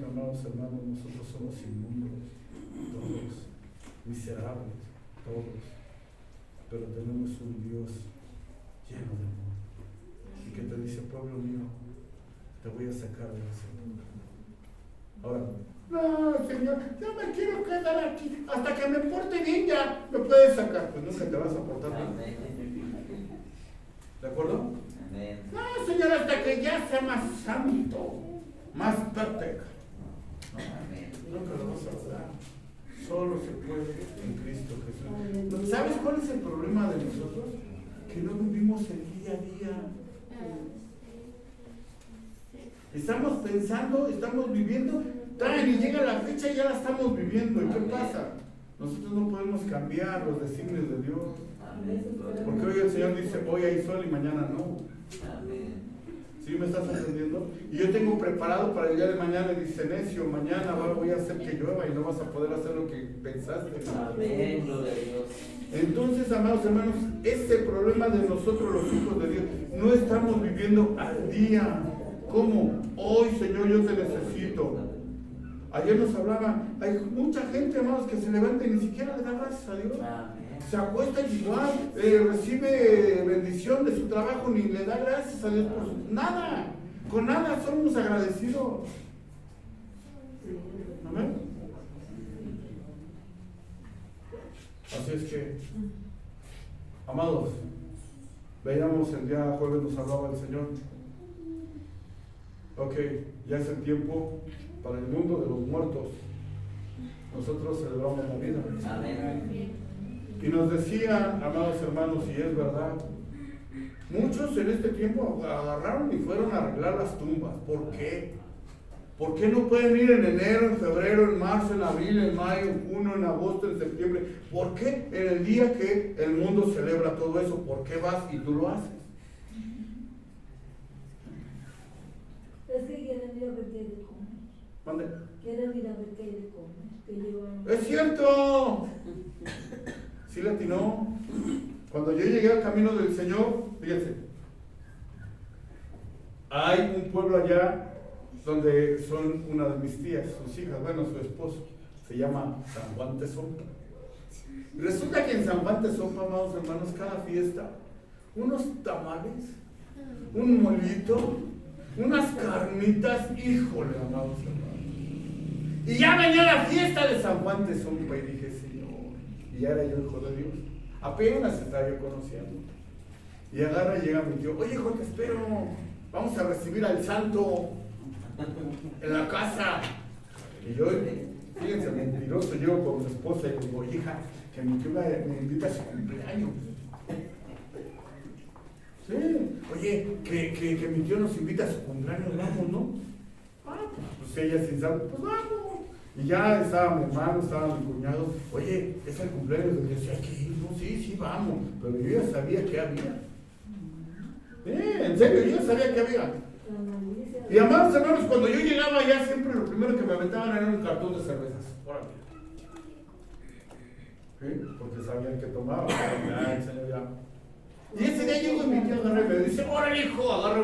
amados hermanos, nosotros somos inmundos, todos, miserables, todos, pero tenemos un Dios lleno de amor y que te dice: pueblo mío, te voy a sacar de ese mundo. Ahora, no, Señor, yo me quiero quedar aquí, hasta que me porte bien ya me puedes sacar. Pues nunca te vas a portar bien. Amén. ¿De acuerdo? Amén. No, Señor, hasta que ya sea más santo, más perfecto. Amén. Nunca lo vas a lograr. Solo se puede en Cristo Jesús. ¿Sabes cuál es el problema de nosotros? Que no vivimos el día a día. Estamos pensando, estamos viviendo, y llega la fecha y ya la estamos viviendo. ¿Y qué pasa? Nosotros no podemos cambiar los designios de Dios. Amén. Porque hoy el Señor dice: hoy hay sol y mañana no. Amén. ¿Sí me estás entendiendo? Y yo tengo preparado para el día de mañana, y dice: necio, mañana voy a hacer que llueva y no vas a poder hacer lo que pensaste. Amén, gloria a Dios. Entonces, amados hermanos, ese problema de nosotros los hijos de Dios, no estamos viviendo al día. ¿Cómo? Hoy, Señor, yo te necesito. Ayer nos hablaba, hay mucha gente, amados, que se levanta y ni siquiera le da gracias a Dios. Amén. Se acuesta igual, recibe bendición de su trabajo, ni le da gracias a Dios por su... Nada, con nada somos agradecidos. Amén. Así es que, amados, veíamos el día jueves, nos hablaba el Señor. Ok, ya es el tiempo para el mundo de los muertos. Nosotros celebramos la vida. Amén. Y nos decía, amados hermanos, y es verdad, muchos en este tiempo agarraron y fueron a arreglar las tumbas. ¿Por qué? ¿Por qué no pueden ir en enero, en febrero, en marzo, en abril, en mayo, en junio, en agosto, en septiembre? ¿Por qué en el día que el mundo celebra todo eso? ¿Por qué vas y tú lo haces? Es que quieren ir a ver qué hay de comer. ¿Mande? Quieren ir a ver qué hay de comer. Que llevan... ¡Es cierto! ¿Sí le atinó? Cuando yo llegué al camino del Señor, fíjense, hay un pueblo allá donde son una de mis tías, sus hijas, bueno, su esposo, se llama San Juan Tezompa. Resulta que en San Juan Tezompa, amados hermanos, cada fiesta, unos tamales, un molito, unas carnitas, híjole, amados hermanos. Y ya venía la fiesta de San Juan Tezompa y dije: Señor, y ya era yo hijo de Dios. Apenas estaba yo conociendo. Y agarra y llega mi tío: oye, hijo, te espero. Vamos a recibir al santo en la casa. Y yo, fíjense, mentiroso, yo con mi esposa y digo: hija, que mi tío me invita a su cumpleaños. Sí, oye, que mi tío nos invita a su cumpleaños, vamos, ¿no? Ah, pues ella sin saber, pues vamos. Y ya estaba mi hermano, estaba mi cuñado: oye, es el cumpleaños de Dios, hay que ir, ¿no? Sí, vamos. Pero yo ya sabía que había. En serio, yo ya sabía que había. Y amados hermanos, cuando yo llegaba allá, siempre lo primero que me aventaban era un cartón de cervezas. Órale. ¿Sí? Porque sabían que tomaba. Ya, el Señor ya. Y ese día llego y mi tío agarra y me dice, órale hijo, agarra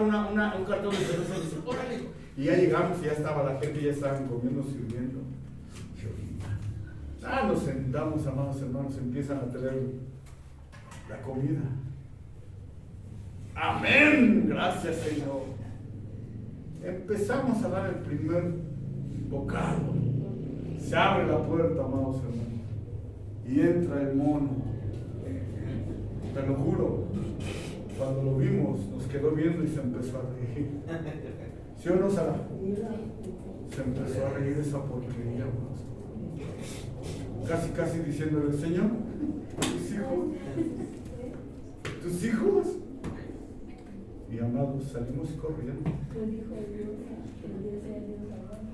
un cartón de cervezas y dice, órale hijo. Y ya llegamos y ya estaba la gente, ya estaban comiendo, sirviendo. Nos sentamos, amados hermanos, empiezan a traer la comida. Amén, gracias Señor. Empezamos a dar el primer bocado. Se abre la puerta, amados hermanos, y entra el mono. Te lo juro, cuando lo vimos, nos quedó viendo y se empezó a reír. ¿Sí o no, Sara? Se empezó a reír esa porquería, amados. Casi diciéndole, Señor, tus hijos. Y amados, salimos corriendo.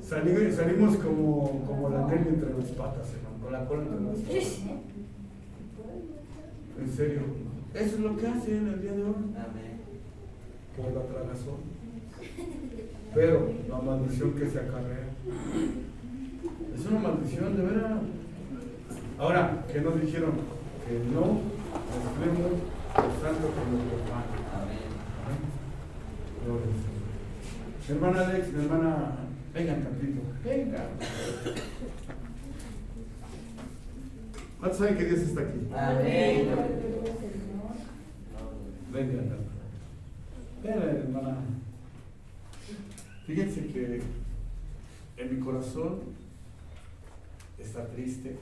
Salimos como la nena entre las patas, hermano, con la cola entre las patas. En serio, eso es lo que hacen el día de hoy. Amén. Por la tragazón. Pero la maldición que se acarrea es una maldición de veras. Ahora, ¿qué nos dijeron? Que no mezclemos el santo con lo profano. Amén. Gloria al Señor. Mi hermana Alex, mi hermana, vengan tantito. Vengan. ¿Cuántos saben que Dios está aquí? Amén. Vengan. Vengan, hermana. Fíjense que en mi corazón está triste,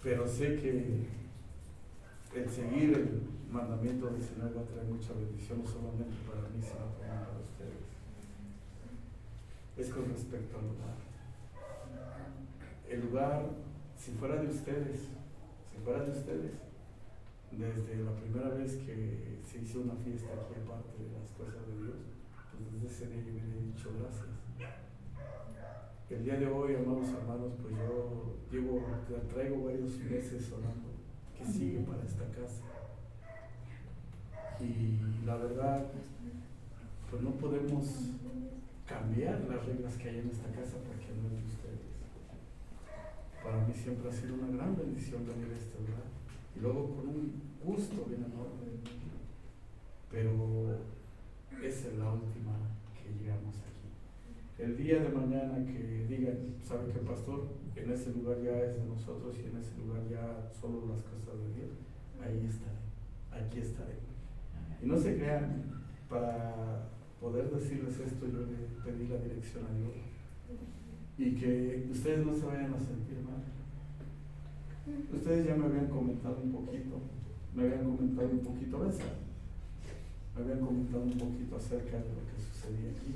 pero sé que el seguir el mandamiento del Señor va a traer mucha bendición, no solamente para mí, sino también para ustedes. Es con respecto al lugar. El lugar, si fuera de ustedes, desde la primera vez que se hizo una fiesta aquí aparte de las cosas de Dios, pues desde ese día yo hubiera dicho gracias. El día de hoy, amados hermanos, pues yo traigo varios meses orando que sigue para esta casa. Y la verdad, pues no podemos cambiar las reglas que hay en esta casa porque no es de ustedes. Para mí siempre ha sido una gran bendición venir a este lugar. Y luego con un gusto bien enorme. Pero esa es la última que llegamos aquí. El día de mañana que digan, ¿sabe qué, pastor? En ese lugar ya es de nosotros y en ese lugar ya solo las cosas de Dios. Ahí estaré, aquí estaré. Y no se crean, para poder decirles esto yo le pedí la dirección a Dios. Y que ustedes no se vayan a sentir mal. Ustedes ya me habían comentado un poquito, me habían comentado un poquito acerca de lo que sucedía aquí.